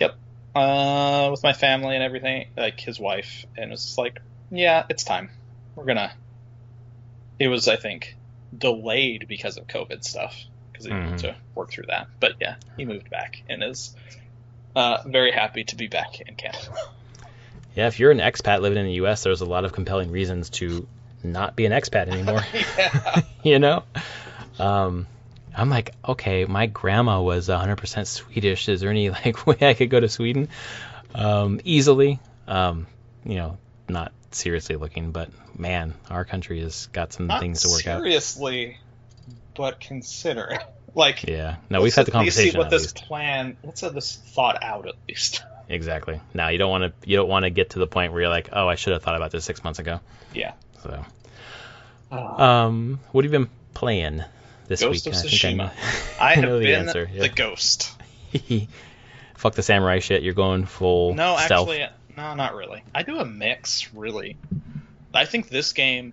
yep, with my family and everything, like his wife. And it was like, yeah, it's time. It was, I think, delayed because of COVID stuff, because he needed to work through that. But yeah, he moved back and is very happy to be back in Canada. Yeah, if you're an expat living in the U.S., there's a lot of compelling reasons to not be an expat anymore. Yeah. You know? I'm like, okay, my grandma was 100% Swedish. Is there any like way I could go to Sweden easily? Not seriously looking, but man, our country has got some things to work out. Not seriously, but consider. Like, yeah, no, we've had the conversation. Let's have this thought out at least. Exactly. Now you don't want to get to the point where you're like, oh, I should have thought about this 6 months ago. Yeah. So, what have you been playing this Ghost week? of Tsushima. I have know the been answer. the ghost. Fuck the samurai shit. You're going full stealth. Actually, no, not really. I do a mix, really. I think this game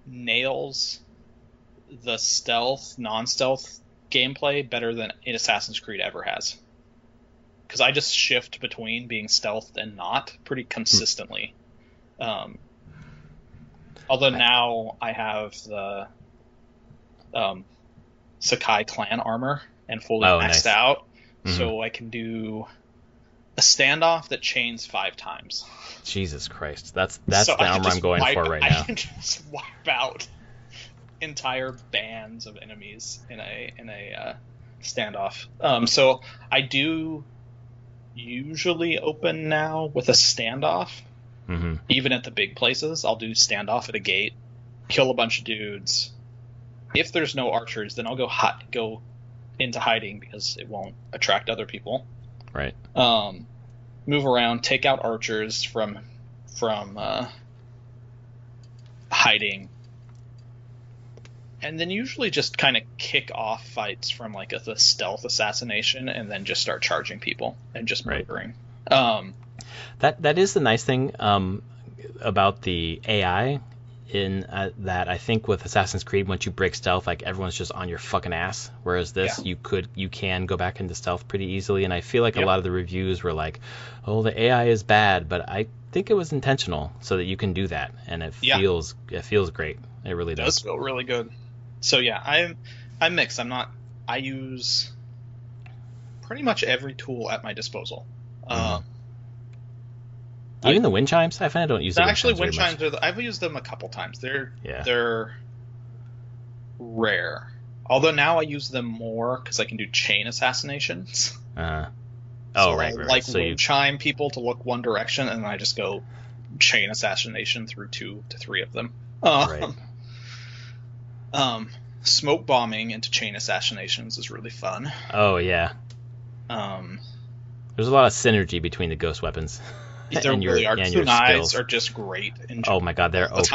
nails the stealth, non-stealth gameplay better than Assassin's Creed ever has. Because I just shift between being stealthed and not pretty consistently. Although now I have the Sakai clan armor and fully maxed out, so I can do a standoff that chains 5 times. Jesus Christ, that's the armor I'm going for right now. I can just wipe out entire bands of enemies in a standoff. So I do usually open now with a standoff. Even at the big places, I'll do standoff at a gate, kill a bunch of dudes. If there's no archers, then I'll go into hiding because it won't attract other people. Right. Move around, take out archers from hiding, and then usually just kind of kick off fights from like the stealth assassination, and then just start charging people and just murdering. That is the nice thing about the AI in that I think with Assassin's Creed, once you break stealth, like everyone's just on your fucking ass. Whereas this, you can go back into stealth pretty easily. And I feel like a lot of the reviews were like, "Oh, the AI is bad," but I think it was intentional so that you can do that, and it feels great. It really does. It does feel really good. So yeah, I'm mixed. I use pretty much every tool at my disposal. Even the wind chimes, I find I don't use them. Actually, wind chimes I've used them a couple times. They're rare. Although now I use them more because I can do chain assassinations. Right. Like so wind chime people to look one direction, and I just go chain assassination through 2 to 3 of them. Smoke bombing into chain assassinations is really fun. Oh yeah. There's a lot of synergy between the ghost weapons. There really are. Kunais are just great. Oh my god, they're OP.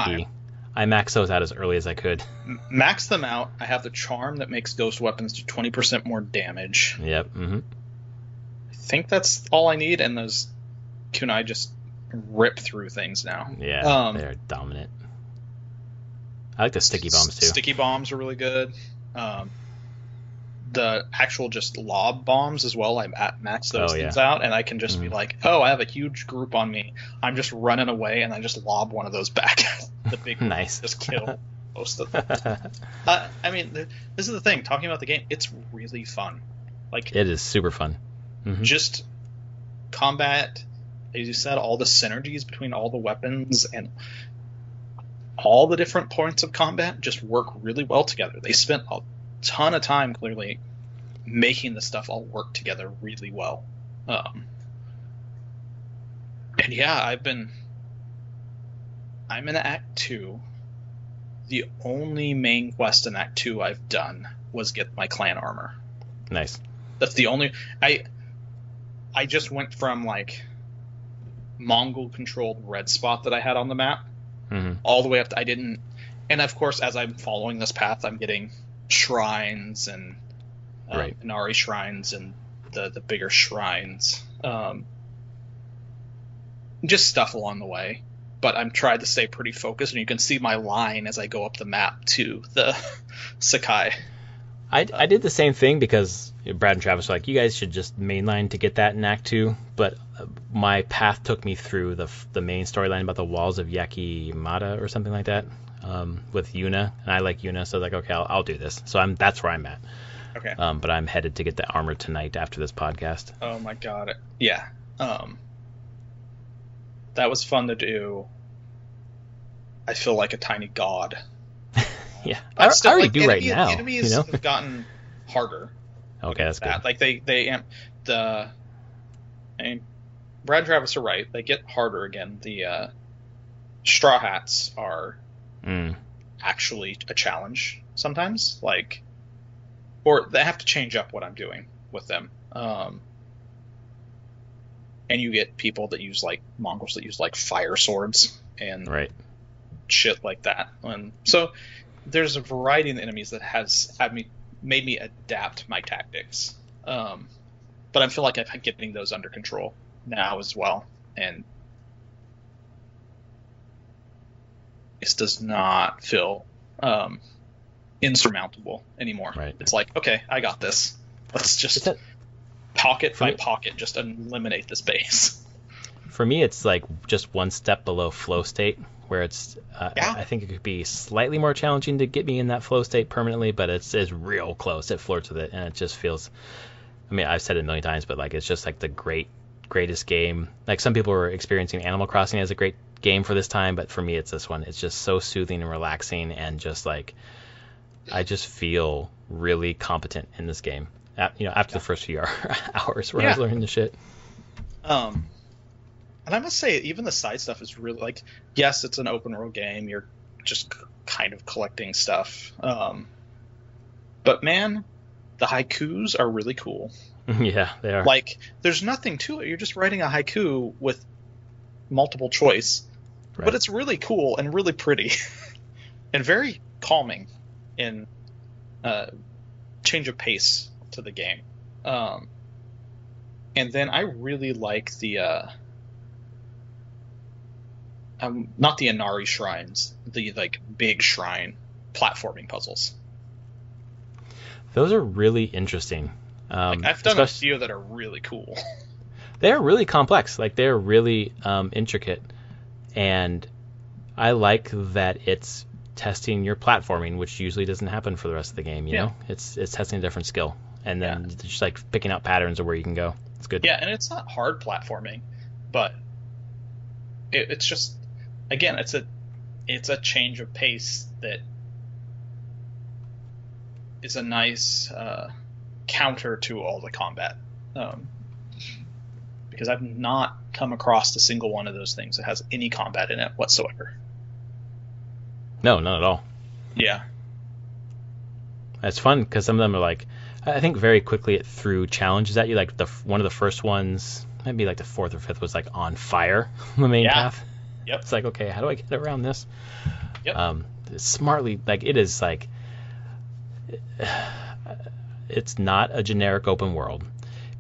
I maxed those out as early as I could. Max them out. I have the charm that makes ghost weapons do 20% more damage. Yep. I think that's all I need, and those kunai just rip through things now. Yeah, they're dominant. I like the sticky bombs too. Sticky bombs are really good. The actual just lob bombs as well. I max those things out, and I can just be like, "Oh, I have a huge group on me. I'm just running away, and I just lob one of those back." The big nice. Just kill most of them. I mean, this is the thing. Talking about the game, it's really fun. Like it is super fun. Just combat, as you said, all the synergies between all the weapons and all the different points of combat just work really well together. They spent a ton of time clearly making the stuff all work together really well. And yeah, I'm in Act 2. The only main quest in Act 2 I've done was get my clan armor. Nice. That's the only... I just went from like Mongol controlled red spot that I had on the map all the way up to... And of course, as I'm following this path, I'm getting shrines and Inari shrines and the bigger shrines, just stuff along the way. But I'm trying to stay pretty focused, and you can see my line as I go up the map to the Sakai. I did the same thing because Brad and Travis were like, you guys should just mainline to get that in Act 2, but my path took me through the main storyline about the walls of Yakimata or something like that. with Yuna, and I like Yuna, so I was like, okay, I'll do this. So that's where I'm at. Okay. But I'm headed to get the armor tonight after this podcast. Oh my god. Yeah. That was fun to do. I feel like a tiny god. Yeah, I already do right now. Enemies have gotten harder. Okay, that's good. Like I mean, Brad and Travis are right. They get harder again. The Straw Hats are actually a challenge sometimes. Like, or they have to change up what I'm doing with them. And you get people that use like Mongols that use like fire swords and shit like that. And so there's a variety of enemies that has made me adapt my tactics. But I feel like I'm getting those under control now as well. And this does not feel insurmountable anymore. Right. It's like, okay, I got this. Let's just pocket by pocket just eliminate this base. For me, it's like just one step below flow state, where it's I think it could be slightly more challenging to get me in that flow state permanently, but it's real close. It flirts with it, and it just feels, I mean, I've said it a million times, but like it's just like the greatest game. Like some people are experiencing Animal Crossing as a great game for this time, but for me it's this one. It's just so soothing and relaxing, and just like I just feel really competent in this game. After the first few hours where I was learning the shit. And I must say, even the side stuff is really, like, yes, it's an open world game. You're just kind of collecting stuff. But man, the haikus are really cool. Yeah, they are. Like, there's nothing to it. You're just writing a haiku with multiple choice. Right. But it's really cool and really pretty. And very calming in change of pace to the game. And then I really like the not the Inari shrines, the like big shrine platforming puzzles. Those are really interesting. I've done a few that are really cool. They're really complex. Like they're really intricate, and I like that it's testing your platforming, which usually doesn't happen for the rest of the game. You know, it's testing a different skill, and then just like picking out patterns of where you can go. It's good. Yeah, and it's not hard platforming, but it's just, again, it's a change of pace that is a nice counter to all the combat. Because I've not come across a single one of those things that has any combat in it whatsoever. No, not at all. Yeah. It's fun because some of them are like, I think very quickly it threw challenges at you. Like one of the first ones, maybe like the fourth or fifth, was like on fire, the main path. Yep. It's like, okay, how do I get around this? Yep. Smartly, like it is like, it's not a generic open world,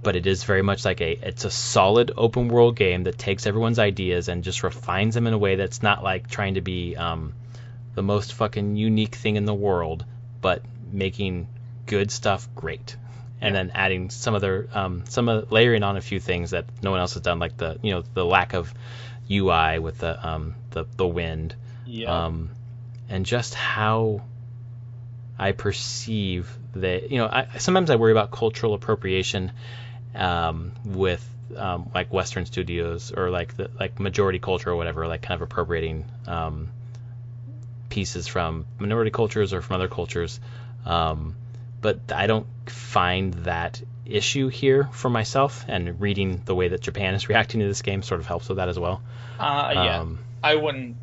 but it is very much like it's a solid open world game that takes everyone's ideas and just refines them in a way that's not like trying to be the most fucking unique thing in the world, but making good stuff great, and then adding layering on a few things that no one else has done, like the lack of UI with the wind, and just how I perceive that. Sometimes I worry about cultural appropriation with like Western studios, or like majority culture or whatever, like kind of appropriating pieces from minority cultures or from other cultures. But I don't find that issue here for myself, and reading the way that Japan is reacting to this game sort of helps with that as well. I wouldn't.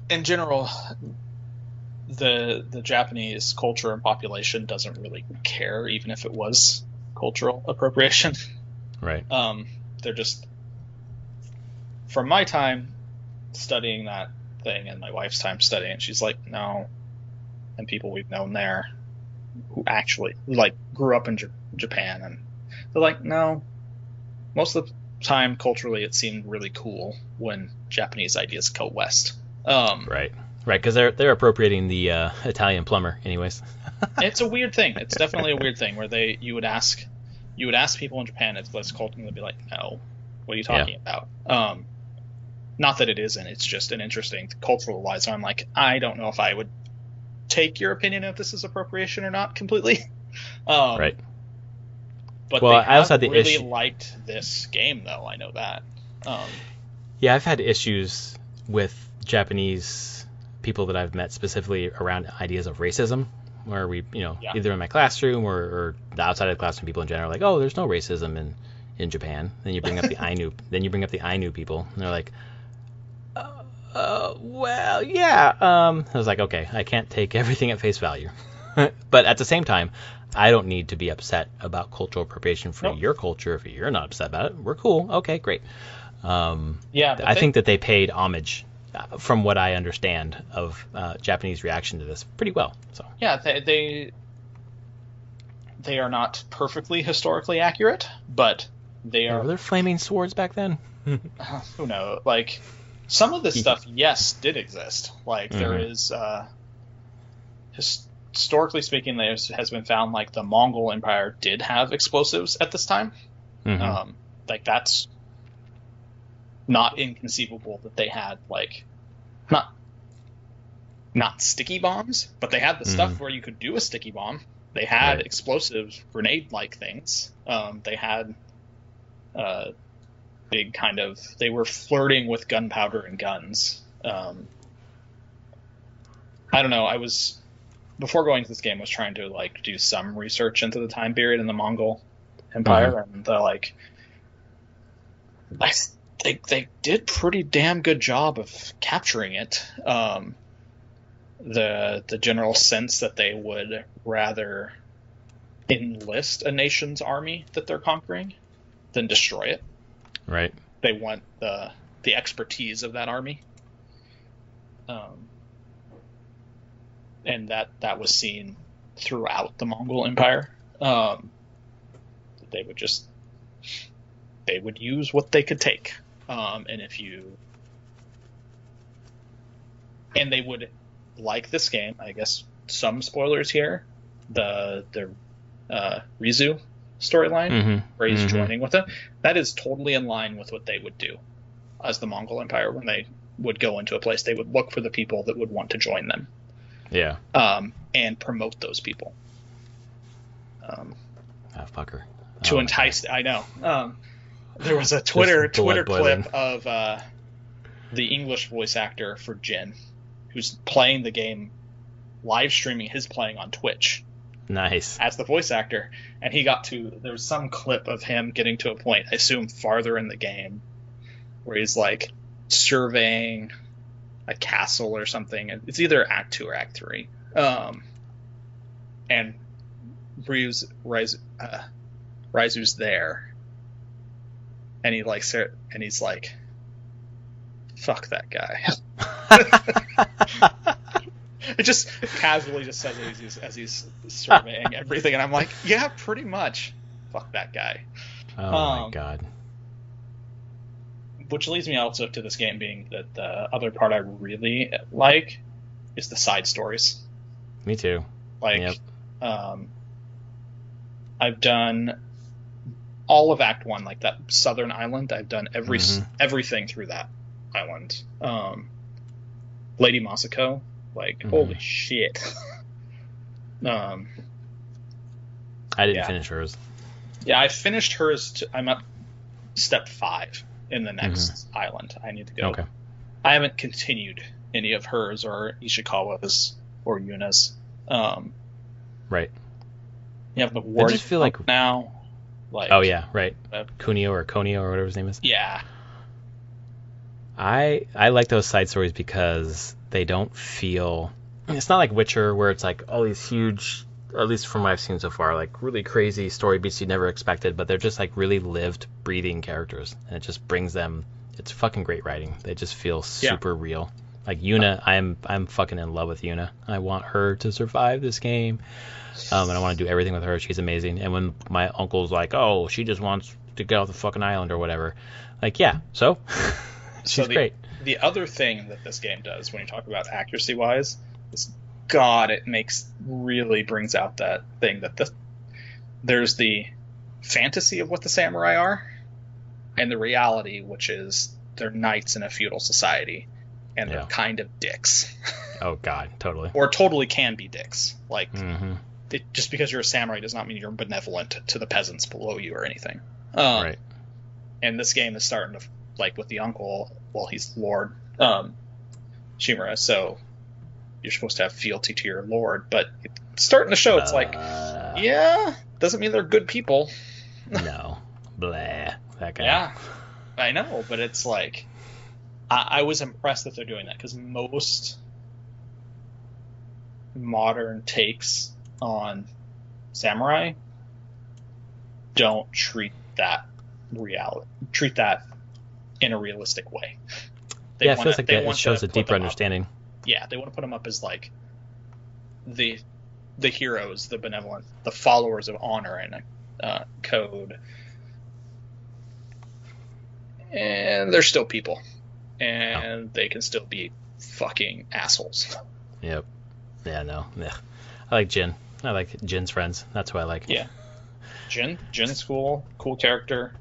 In general, the Japanese culture and population doesn't really care, even if it was cultural appropriation. Right. They're just, from my time studying that thing and my wife's time studying, she's like, no. And people we've known there who actually like grew up in Japan, and they're like, no. Most of the time, culturally, it seemed really cool when Japanese ideas go west. Right, because they're appropriating the Italian plumber, anyways. It's a weird thing. It's definitely a weird thing where you would ask people in Japan if this culture, and they'd be like, no, what are you talking about? not that it isn't, it's just an interesting cultural wise. So I'm like, I don't know if I would take your opinion if this is appropriation or not completely. Right. But Well, they I also have had the really issue. liked this game, though. I know that. Yeah, I've had issues with Japanese people that I've met specifically around ideas of racism, where we, Yeah. either in my classroom or the outside of the classroom, people in general are like, oh, there's no racism in Japan. Then you bring up the Ainu people, and they're like, well, yeah. I was like, okay, I can't take everything at face value. But at the same time, I don't need to be upset about cultural appropriation for Nope. your culture if you're not upset about it. We're cool. Okay, great. Yeah, but I think that they paid homage, from what I understand of Japanese reaction to this, pretty well. So yeah, they are not perfectly historically accurate, but they were are. there flaming swords back then? Who knows? Like, some of this stuff, yes, did exist. Like, there Mhm. is, historically speaking, there has been found like the Mongol Empire did have explosives at this time. Mhm. Like, that's not inconceivable that they had like not sticky bombs, but they had the stuff where you could do a sticky bomb. They had Right. explosive grenade-like things. They had big kind of. They were flirting with gunpowder and guns. I don't know. I was before going to this game, was trying to like do some research into the time period in the Mongol Empire, and like, they did pretty damn good job of capturing it. The general sense that they would rather enlist a nation's army that they're conquering than destroy it. Right. They want the expertise of that army, and that was seen throughout the Mongol Empire. They would use what they could take, and they would, like this game, I guess. Some spoilers here. The Rizu storyline, where he's joining with them, that is totally in line with what they would do as the Mongol Empire. When they would go into a place, they would look for the people that would want to join them. Yeah. And promote those people. Fucker. To entice. I know. There was a Twitter clip of the English voice actor for Jin, who's playing the game, live streaming his playing on Twitch. Nice. As the voice actor, and there's some clip of him getting to a point, I assume farther in the game, where he's like surveying a castle or something. It's either Act 2 or Act 3. And Ryu's there, and he's like, fuck that guy. It just casually just says it as he's surveying everything, and I'm like, yeah, pretty much. Fuck that guy. Oh my god. Which leads me also to this game being that the other part I really like is the side stories. Me too. Like, I've done all of Act 1, like that southern island. I've done everything through that island. Lady Masako, like, holy shit. I didn't finish hers. Yeah, I finished hers. I'm at step 5 in the next island. I need to go. Okay. I haven't continued any of hers or Ishikawa's or Yuna's. Right. You have the war. I just feel like now. Like, oh yeah, right. Kunio or whatever his name is. Yeah. I like those side stories because they don't feel. It's not like Witcher where it's like all these huge, or at least from what I've seen so far, like really crazy story beats you never expected, but they're just like really lived, breathing characters, and it just brings them. It's fucking great writing. They just feel super real. Like Yuna, I'm fucking in love with Yuna. I want her to survive this game, and I want to do everything with her. She's amazing. And when my uncle's like, "Oh, she just wants to get off the fucking island or whatever," like, yeah, so she's great. The other thing that this game does, when you talk about accuracy wise, is God, it really brings out that thing that there's the fantasy of what the samurai are, and the reality, which is they're knights in a feudal society, and they're Yeah. kind of dicks. Oh God, totally. Or totally can be dicks. Like, Mm-hmm. just because you're a samurai does not mean you're benevolent to the peasants below you or anything. Right. And this game is starting to, like, with the uncle, well, he's Lord Shimura, so you're supposed to have fealty to your lord, but it's starting to show it's like, yeah, doesn't mean they're good people. No. Blah. That guy. Yeah, I know, but it's like, I was impressed that they're doing that, because most modern takes on samurai don't treat that in a realistic way. Yeah, it feels like that. It shows a deeper understanding. Yeah, they want to put them up as like the heroes, the benevolent, the followers of honor and code, and they're still people, and they can still be fucking assholes. Yep. Yeah, no. Ugh. I like Jin. I like Jin's friends. That's who I like. Yeah. Jin's cool character.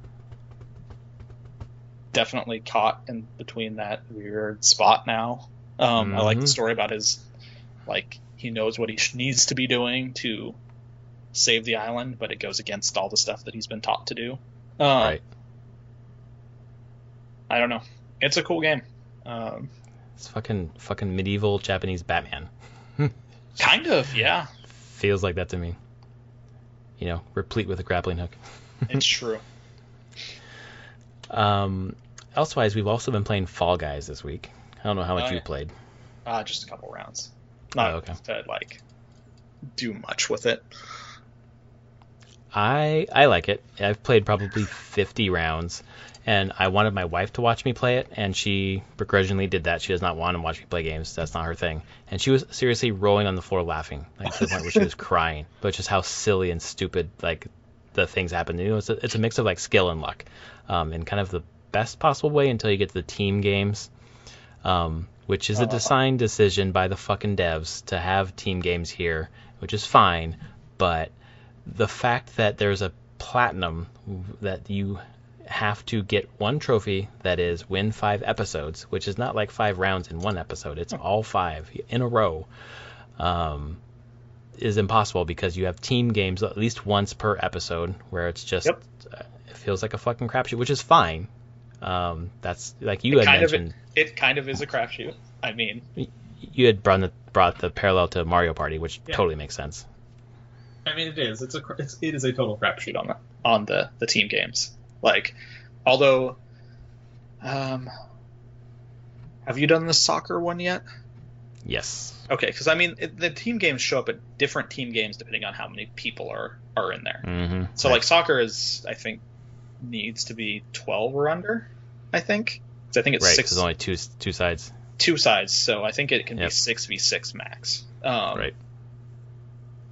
Definitely caught in between that weird spot now. I like the story about his, like, he knows what he needs to be doing to save the island, but it goes against all the stuff that he's been taught to do. Right. I don't know. It's a cool game. It's fucking medieval Japanese Batman. Kind of, yeah. Feels like that to me. You know, replete with a grappling hook. It's true. Elsewise, we've also been playing Fall Guys this week. I don't know how much you played. Just a couple rounds. Not to, like, do much with it. I like it. I've played probably 50 rounds, and I wanted my wife to watch me play it, and she begrudgingly did that. She does not want to watch me play games. That's not her thing. And she was seriously rolling on the floor laughing, like to the point where she was crying. But just how silly and stupid, like, the things happen. You know, it's a mix of, like, skill and luck, in kind of the best possible way until you get to the team games, which is a design decision by the fucking devs to have team games here, which is fine. But the fact that there's a platinum that you have to get one trophy that is win 5 episodes, which is not like 5 rounds in one episode, it's all 5 in a row, is impossible because you have team games at least once per episode where it's just it feels like a fucking crapshoot, which is fine. That's like you had mentioned. It kind of is a crapshoot. I mean, you had brought the parallel to Mario Party, which totally makes sense. I mean, it is. It is a total crapshoot on the team games. Like, although, have you done the soccer one yet? Yes. Okay, because I mean, the team games show up at different team games depending on how many people are in there. Mm-hmm. So, like, soccer is, I think, needs to be 12 or under. I think. So I think it's 6. There's only two sides. 2 sides, so I think it can be 6v6 max. Right.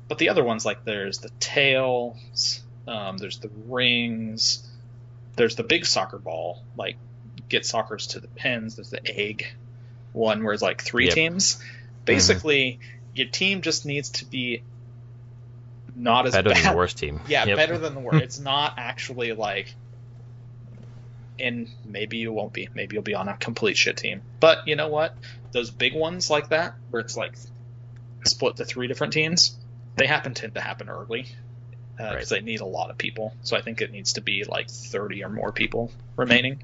But the other ones, like, there's the tails, there's the rings, there's the big soccer ball, like, get soccers to the pins, there's the egg one where it's like 3 teams. Basically, your team just needs to be not as better bad. Than the worst team. Yeah, better than the worst. It's not actually like, and maybe you won't be. Maybe you'll be on a complete shit team. But you know what? Those big ones like that, where it's like split to 3 different teams, they tend to happen early because they need a lot of people. So I think it needs to be like 30 or more people remaining.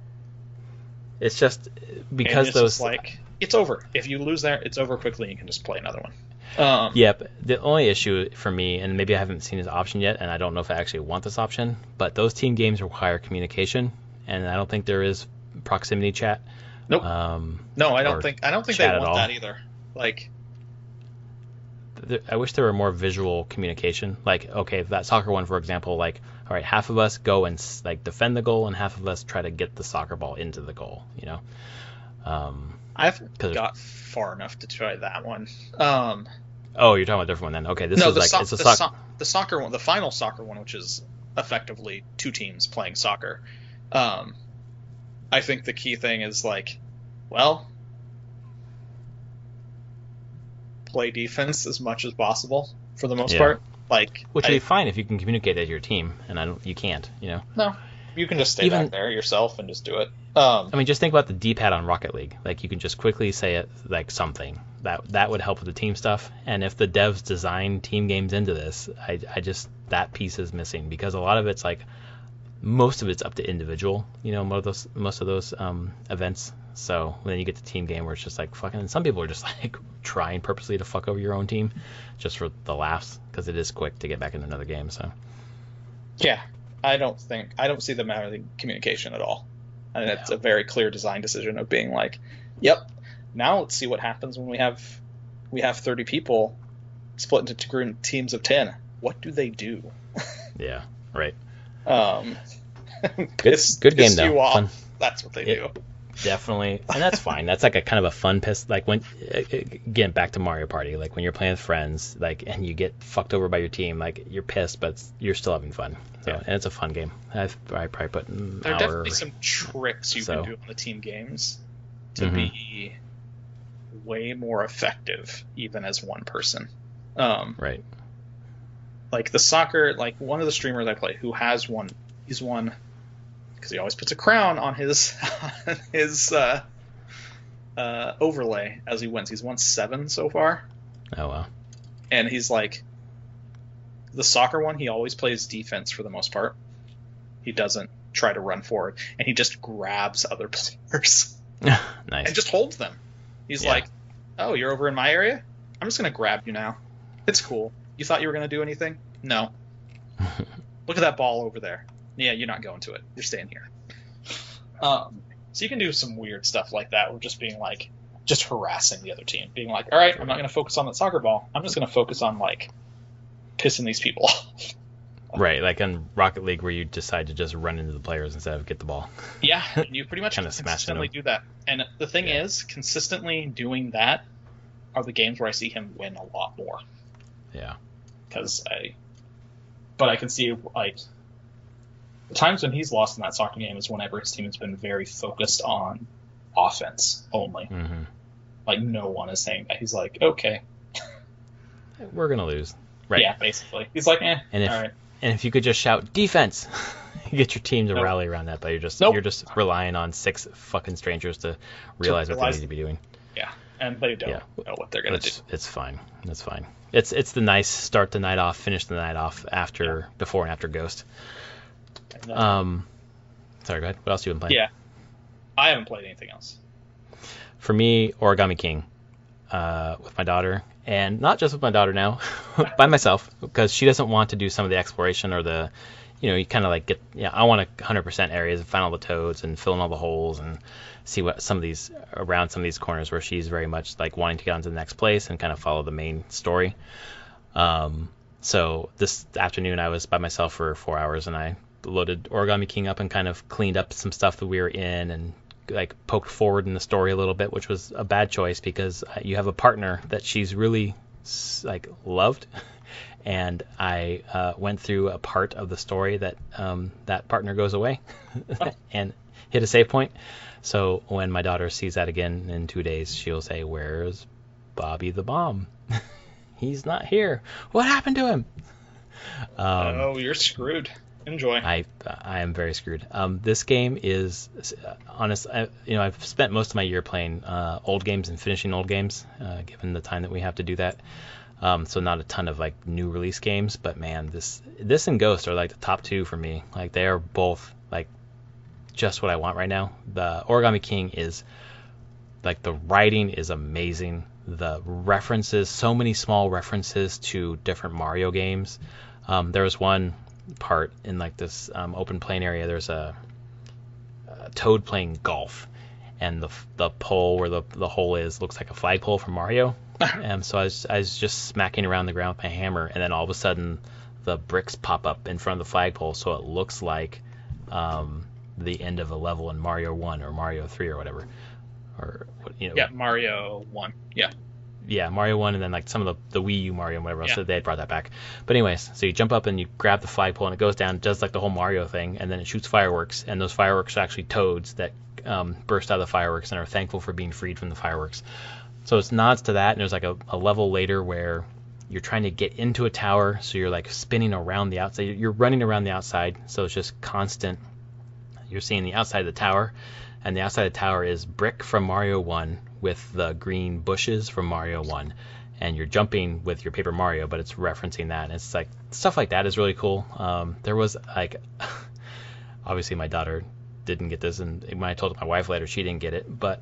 It's just because it's those just like, it's over. If you lose there, it's over quickly. And you can just play another one. Yep. The only issue for me, and maybe I haven't seen this option yet, and I don't know if I actually want this option, but those team games require communication, and I don't think there is proximity chat. Nope. No, I don't think they want that either. Like, I wish there were more visual communication. Like, okay, that soccer one, for example, like, all right, half of us go and like defend the goal, and half of us try to get the soccer ball into the goal. You know. I haven't got far enough to try that one. Oh, you're talking about a different one then. Okay, this is like it's a the soccer one, the final soccer one, which is effectively 2 teams playing soccer. I think the key thing is like, well, play defense as much as possible for the most part. Like, which would be fine if you can communicate as your team, and you can't. You know. No. You can just stay Even back there yourself and just do it. I mean, just think about the D-pad on Rocket League. Like, you can just quickly say it like something. That would help with the team stuff. And if the devs design team games into this, I just that piece is missing, because a lot of it's like most of it's up to individual. Most of those events. So then you get the team game where it's just like fucking. And some people are just like trying purposely to fuck over your own team just for the laughs, because it is quick to get back into another game. So yeah, I don't see them having communication at all. And it's a very clear design decision of being like, yep, now let's see what happens when we have 30 people split into teams of 10. What do they do? Yeah, right. Good game though. You off. Fun. That's what they do. Definitely, and that's fine. That's like a kind of a fun piss. Like when, again, back to Mario Party. Like when you're playing with friends, like, and you get fucked over by your team, like you're pissed, but you're still having fun. So, and it's a fun game. I probably put an there are hour. Definitely some tricks you can do on the team games to be way more effective, even as one person. Right. Like the soccer, like one of the streamers I play who has won, he's won. Because he always puts a crown on his overlay as he wins. He's won 7 so far. Oh wow! And he's like, the soccer one, he always plays defense for the most part. He doesn't try to run forward, and he just grabs other players. Nice. And just holds them. He's like, "Oh, you're over in my area? I'm just gonna grab you now. It's cool. You thought you were gonna do anything? No. Look at that ball over there. Yeah, you're not going to it. You're staying here." So you can do some weird stuff like that, with just being like, just harassing the other team, being like, all right, I'm not going to focus on that soccer ball. I'm just going to focus on like pissing these people off. Right, like in Rocket League where you decide to just run into the players instead of get the ball. Yeah, and you pretty much Kinda consistently do that. And the thing is, consistently doing that are the games where I see him win a lot more. Yeah. But I can see like the times when he's lost in that soccer game is whenever his team has been very focused on offense only. Mm-hmm. Like no one is saying that. He's like, okay, we're gonna lose. Right. Yeah, basically. He's like, all right. And if you could just shout defense, you get your team to rally around that, but you're just relying on 6 fucking strangers to realize what they need to be doing. Yeah, and they don't know what they're gonna do. It's fine. It's fine. It's the nice start the night off, finish the night off before and after Ghost. Sorry, go ahead. What else have you been playing? Yeah, I haven't played anything else. For me, Origami King, with my daughter, and not just with my daughter now, by myself, because she doesn't want to do some of the exploration or the, you kind of like I want 100% areas and find all the toads and fill in all the holes and see what around some of these corners where she's very much like wanting to get on to the next place and kind of follow the main story. So this afternoon I was by myself for 4 hours and I loaded Origami King up and kind of cleaned up some stuff that we were in and like poked forward in the story a little bit, which was a bad choice because you have a partner that she's really like loved, and I went through a part of the story that that partner goes away and hit a save point. So when my daughter sees that again in 2 days, she'll say, "Where's Bobby the Bomb? He's not here. What happened to him?" Oh, you're screwed. Enjoy. I am very screwed. This game is honest. I've spent most of my year playing old games and finishing old games, given the time that we have to do that. So not a ton of like new release games, but man, this and Ghost are like the top 2 for me. Like they are both like just what I want right now. The Origami King is like the writing is amazing. The references, so many small references to different Mario games. There was one part in like this open plain area. There's a toad playing golf, and the pole where the hole is looks like a flagpole from Mario. And so I was just smacking around the ground with my hammer, and then all of a sudden the bricks pop up in front of the flagpole, so it looks like the end of a level in Mario 1 or Mario 3 or whatever, or Yeah, Mario 1. Yeah, Mario 1, and then like some of the Wii U Mario and whatever else, so they had brought that back. But anyways, so you jump up and you grab the flagpole and it goes down, does like the whole Mario thing, and then it shoots fireworks, and those fireworks are actually toads that burst out of the fireworks and are thankful for being freed from the fireworks. So it's nods to that, and there's like a level later where you're trying to get into a tower, so you're like spinning around the outside. You're running around the outside, so it's just constant you're seeing the outside of the tower, and the outside of the tower is brick from Mario 1 with the green bushes from Mario 1. And you're jumping with your Paper Mario, but it's referencing that. And it's like, stuff like that is really cool. There was like, obviously my daughter didn't get this, and when I told my wife later, she didn't get it. But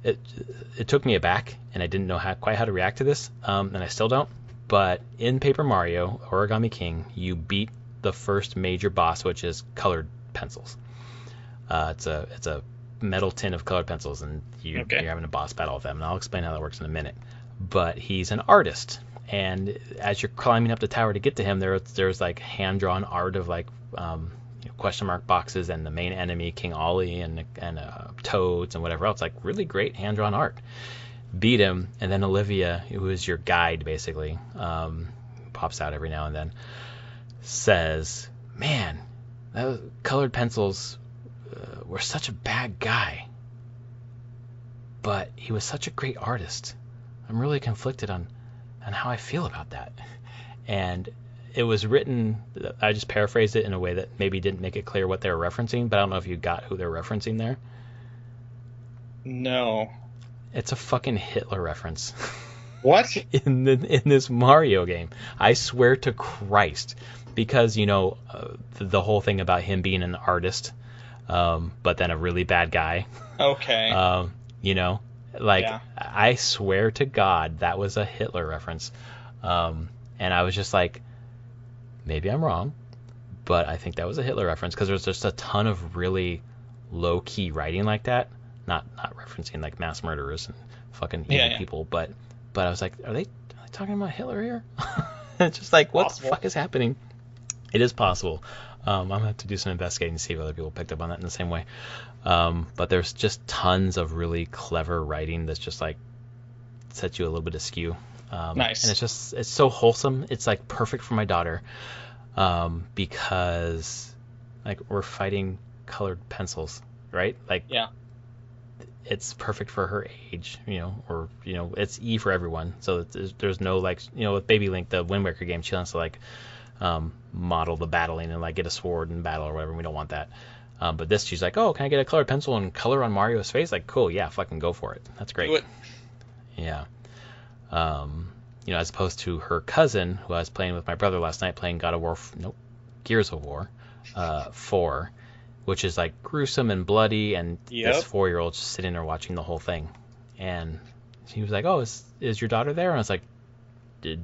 it took me aback, and I didn't know quite how to react to this, and I still don't. But in Paper Mario Origami King, you beat the first major boss, which is colored pencils. It's a metal tin of colored pencils, and you're having a boss battle with them. And I'll explain how that works in a minute. But he's an artist, and as you're climbing up the tower to get to him, there's like hand-drawn art of like question mark boxes and the main enemy, King Ollie, and toads and whatever else. Like really great hand-drawn art. Beat him, and then Olivia, who is your guide basically, pops out every now and then, says, "Man, those colored pencils were such a bad guy, but he was such a great artist. I'm really conflicted on how I feel about that." And it was written, I just paraphrased it in a way that maybe didn't make it clear what they were referencing, but I don't know if you got who they're referencing there. No. It's a fucking Hitler reference. What? in this Mario game. I swear to Christ. Because, the whole thing about him being an artist, but then a really bad guy. Okay. I swear to God, that was a Hitler reference. And I was just like, maybe I'm wrong, but I think that was a Hitler reference, because there's just a ton of really low-key writing like that. Not referencing like mass murderers and fucking evil people, but I was like, are they talking about Hitler here? It's just like, what the fuck is happening? It is possible. I'm gonna have to do some investigating to see if other people picked up on that in the same way. But there's just tons of really clever writing that's just like sets you a little bit askew. Nice. And it's so wholesome. It's like perfect for my daughter, because like we're fighting colored pencils, right? Like it's perfect for her age, it's E for everyone. So there's no like, with Baby Link, the Wind Waker game, she wants to like model the battling and like get a sword and battle or whatever. We don't want that. But this, she's like, oh, can I get a colored pencil and color on Mario's face? Like, cool, yeah, fucking go for it. That's great. Do it. Yeah. As opposed to her cousin, who I was playing with my brother last night, playing Gears of War 4, which is like gruesome and bloody, and this 4-year-old just sitting there watching the whole thing. And she was like, oh, is your daughter there? And I was like,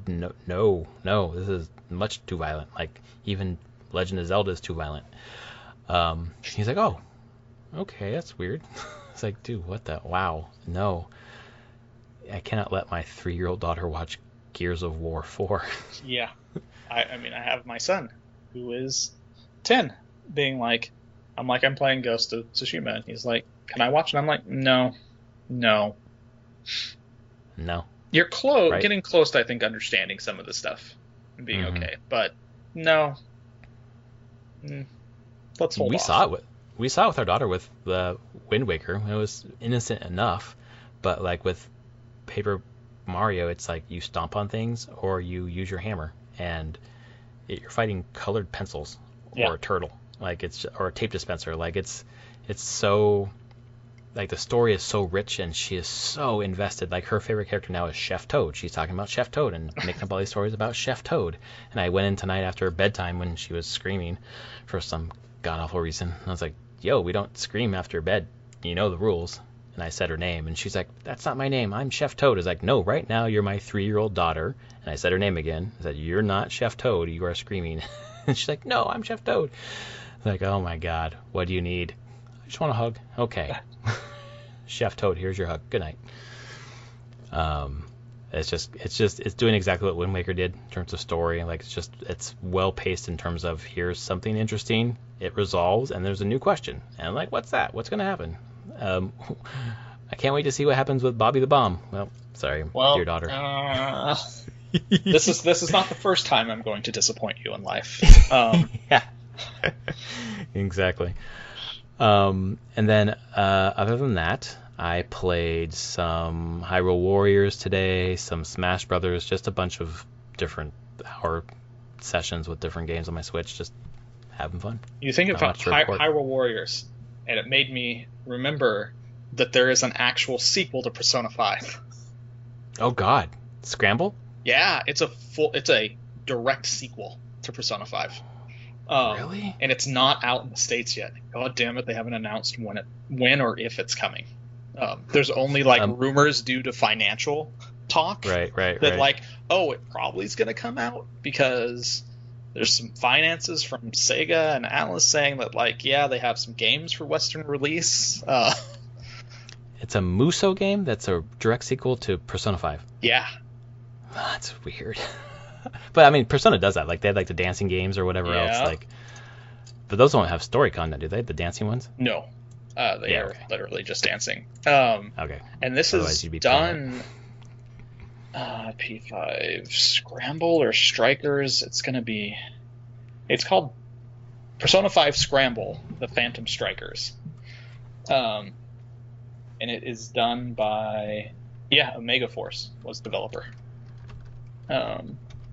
no, this is much too violent. Like, even Legend of Zelda is too violent. He's like, oh, okay, that's weird. It's like, dude, what the? Wow, no. I cannot let my 3-year-old daughter watch Gears of War 4. Yeah. I mean, I have my son, who is 10, being like, I'm playing Ghost of Tsushima, and he's like, can I watch it? I'm like, no. You're Right? getting close to, I think, understanding some of the stuff and being okay, but no. Let's hold off. We saw it with our daughter with the Wind Waker. It was innocent enough, but like with Paper Mario, it's like you stomp on things or you use your hammer, and you're fighting colored pencils or a turtle, like or a tape dispenser. Like it's so, like the story is so rich, and she is so invested. Like her favorite character now is Chef Toad. She's talking about Chef Toad and making up all these stories about Chef Toad. And I went in tonight after bedtime when she was screaming for some god awful reason. I was like, yo, we don't scream after bed. You know the rules. And I said her name, and she's like, that's not my name. I'm Chef Toad. I was like, no, right now you're my 3-year-old daughter. And I said her name again. I said, you're not Chef Toad. You are screaming. And she's like, no, I'm Chef Toad. I was like, oh my God, what do you need? I just want a hug. Okay. Chef Toad, here's your hug. Good night. It's doing exactly what Wind Waker did in terms of story. Like it's well paced in terms of here's something interesting, it resolves, and there's a new question. And I'm like, what's that? What's gonna happen? I can't wait to see what happens with Bobby the Bomb. Well, sorry, dear daughter. This is not the first time I'm going to disappoint you in life. Yeah, exactly. And then other than that, I played some Hyrule Warriors today, some Smash Brothers, just a bunch of different hour sessions with different games on my Switch. Just having fun. You think Not about much to report. Hyrule Warriors, and it made me remember that there is an actual sequel to Persona 5. Oh God, Scramble? Yeah, it's a direct sequel to Persona 5. Really? And it's not out in the States yet. God damn it, they haven't announced when or if it's coming. There's only rumors due to financial talk. Right. That it probably is going to come out because there's some finances from Sega and Atlas saying that they have some games for Western release. It's a Muso game that's a direct sequel to Persona 5. Yeah. That's weird. But I mean, Persona does that. They have the dancing games or whatever else. But those don't have story content, do they? The dancing ones? No. They are literally just dancing. Okay. And this is done P5 Scramble or Strikers. It's called Persona 5 Scramble, the Phantom Strikers. And it is done by Omega Force was developer.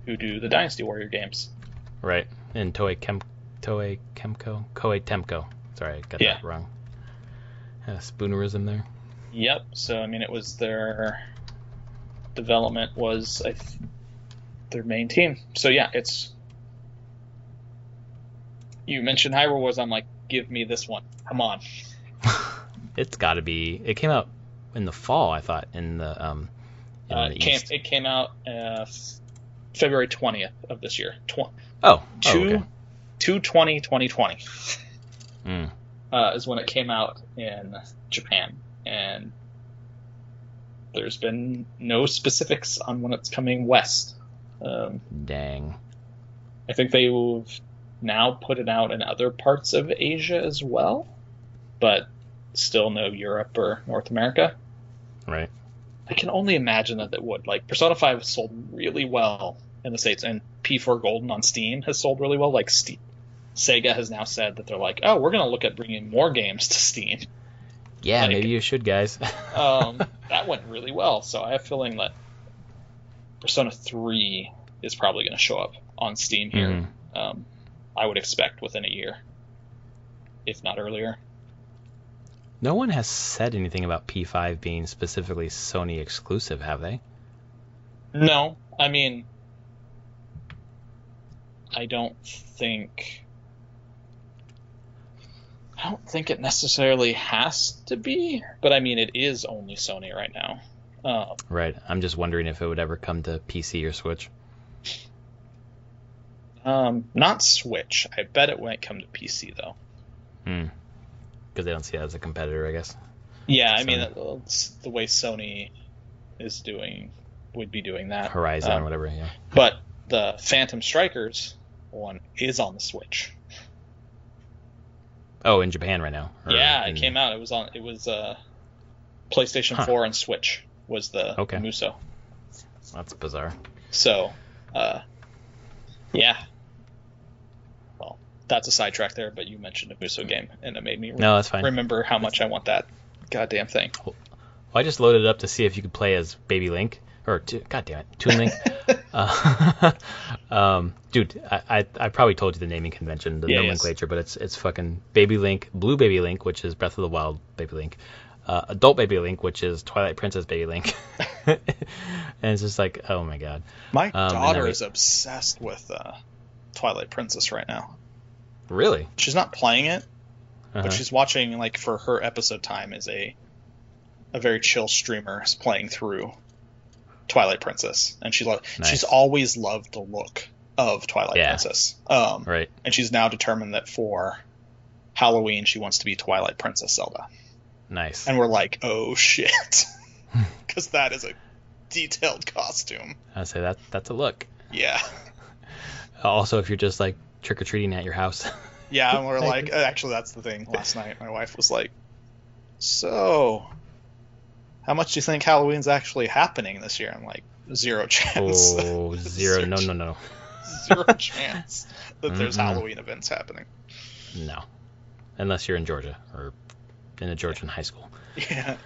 Who do the Dynasty Warrior games. Right. And Koei Temco. Sorry, I got that wrong. Spoonerism there. Yep. So it was their development was their main team. So it's. You mentioned Hyrule Wars. I'm like, give me this one. Come on. It's got to be. It came out in the fall, I thought. In the East. It came out February 20th of this year. 2/20/2020 is when it came out in Japan, and there's been no specifics on when it's coming west. Dang. I think they've now put it out in other parts of Asia as well, but still no Europe or North America. Right. I can only imagine that it would. Persona 5 sold really well in the States, and P4 Golden on Steam has sold really well. Sega has now said that they're we're going to look at bringing more games to Steam. Yeah, maybe you should, guys. That went really well, so I have a feeling that Persona 3 is probably going to show up on Steam here. Mm-hmm. I would expect within a year, if not earlier. No one has said anything about P5 being specifically Sony exclusive, have they? No. I don't think it necessarily has to be, but it is only Sony right now. Right. I'm just wondering if it would ever come to PC or Switch. Not Switch. I bet it won't come to PC though. Because they don't see it as a competitor, I guess. Yeah, it's the way Sony would be doing that. Horizon or whatever, yeah. But the Phantom Strikers one is on the Switch. Oh, in Japan right now. It came out. It was PlayStation 4 and Switch was the Muso. That's bizarre. So, yeah. Well, that's a sidetrack there, but you mentioned a Muso game, and it made me that's fine. Remember how much I want that goddamn thing. Well, I just loaded it up to see if you could play as Baby Link. God damn it, Toon Link. Dude, I probably told you the naming convention, the nomenclature, but it's fucking Baby Link, Blue Baby Link, which is Breath of the Wild Baby Link, Adult Baby Link, which is Twilight Princess Baby Link, and it's just oh my god. My daughter is obsessed with Twilight Princess right now. Really? She's not playing it, but she's watching for her episode time is a very chill streamer playing through Twilight Princess, and she's always loved the look of Twilight Princess. Right. And she's now determined that for Halloween she wants to be Twilight Princess Zelda. Nice. And we're like, oh shit, because that is a detailed costume. I say that's a look. Yeah. Also, if you're just trick or treating at your house. Yeah, and we're actually, that's the thing. Last night, my wife was like, "So, how much do you think Halloween's actually happening this year?" I'm like, 0 chance. Oh, zero. No. 0 chance that there's Halloween events happening. No, unless you're in Georgia or in a Georgian high school. Yeah,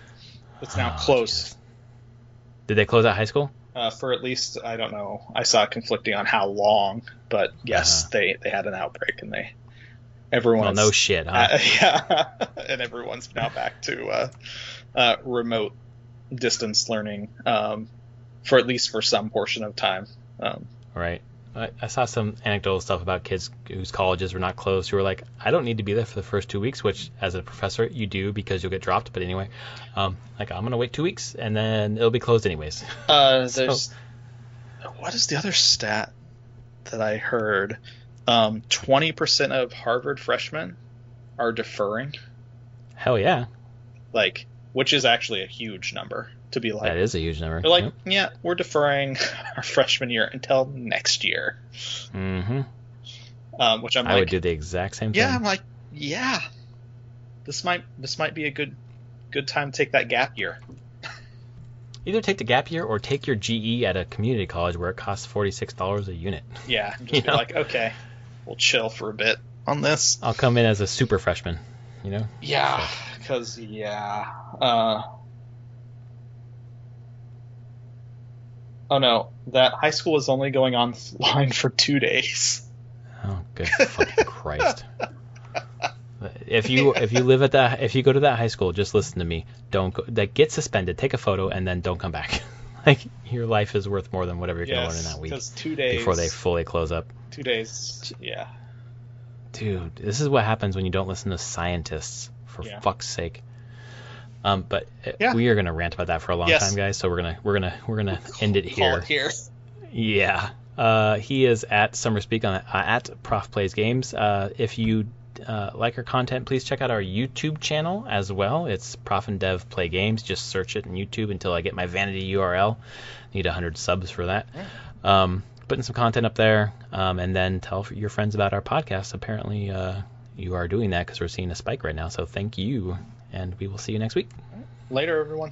it's now closed. Jesus. Did they close out high school? For at least, I don't know. I saw conflicting on how long, but yes, they had an outbreak and they everyone's no shit, huh? yeah, and everyone's now back to remote distance learning for at least for some portion of time. Right. I saw some anecdotal stuff about kids whose colleges were not closed who were like, I don't need to be there for the first 2 weeks, which as a professor you do because you'll get dropped. But anyway, like I'm going to wait 2 weeks and then it'll be closed anyways. There's what is the other stat that I heard? 20% of Harvard freshmen are deferring. Hell yeah. Like, which is actually a huge number to be like. That is a huge number. They're like, yeah, we're deferring our freshman year until next year. Mm-hmm. Which I'm I like, would do the exact same thing. yeah, I'm like, yeah, this might be a good time to take that gap year. Either take the gap year or take your GE at a community college where it costs $46 a unit. Yeah, just be like, okay, we'll chill for a bit on this. I'll come in as a super freshman, you know? Yeah, because, oh no, that high school is only going online for 2 days. Oh, good fucking Christ. If you live at that, if you go to that high school, just listen to me. Don't go, like, get suspended, take a photo, and then don't come back. Like, your life is worth more than whatever you're going to learn in that week. Because 2 days before they fully close up. 2 days, yeah. Dude, this is what happens when you don't listen to scientists. For fuck's sake. But we are gonna rant about that for a long time, guys. So we're gonna end it here. Call it here. Yeah. He is at SummerSpeak on at Prof Plays Games. If you like our content, please check out our YouTube channel as well. It's Prof and Dev Play Games. Just search it in YouTube until I get my vanity URL. Need 100 subs for that. Putting some content up there, and then tell your friends about our podcast. Apparently, you are doing that because we're seeing a spike right now. So thank you, and we will see you next week. Later, everyone.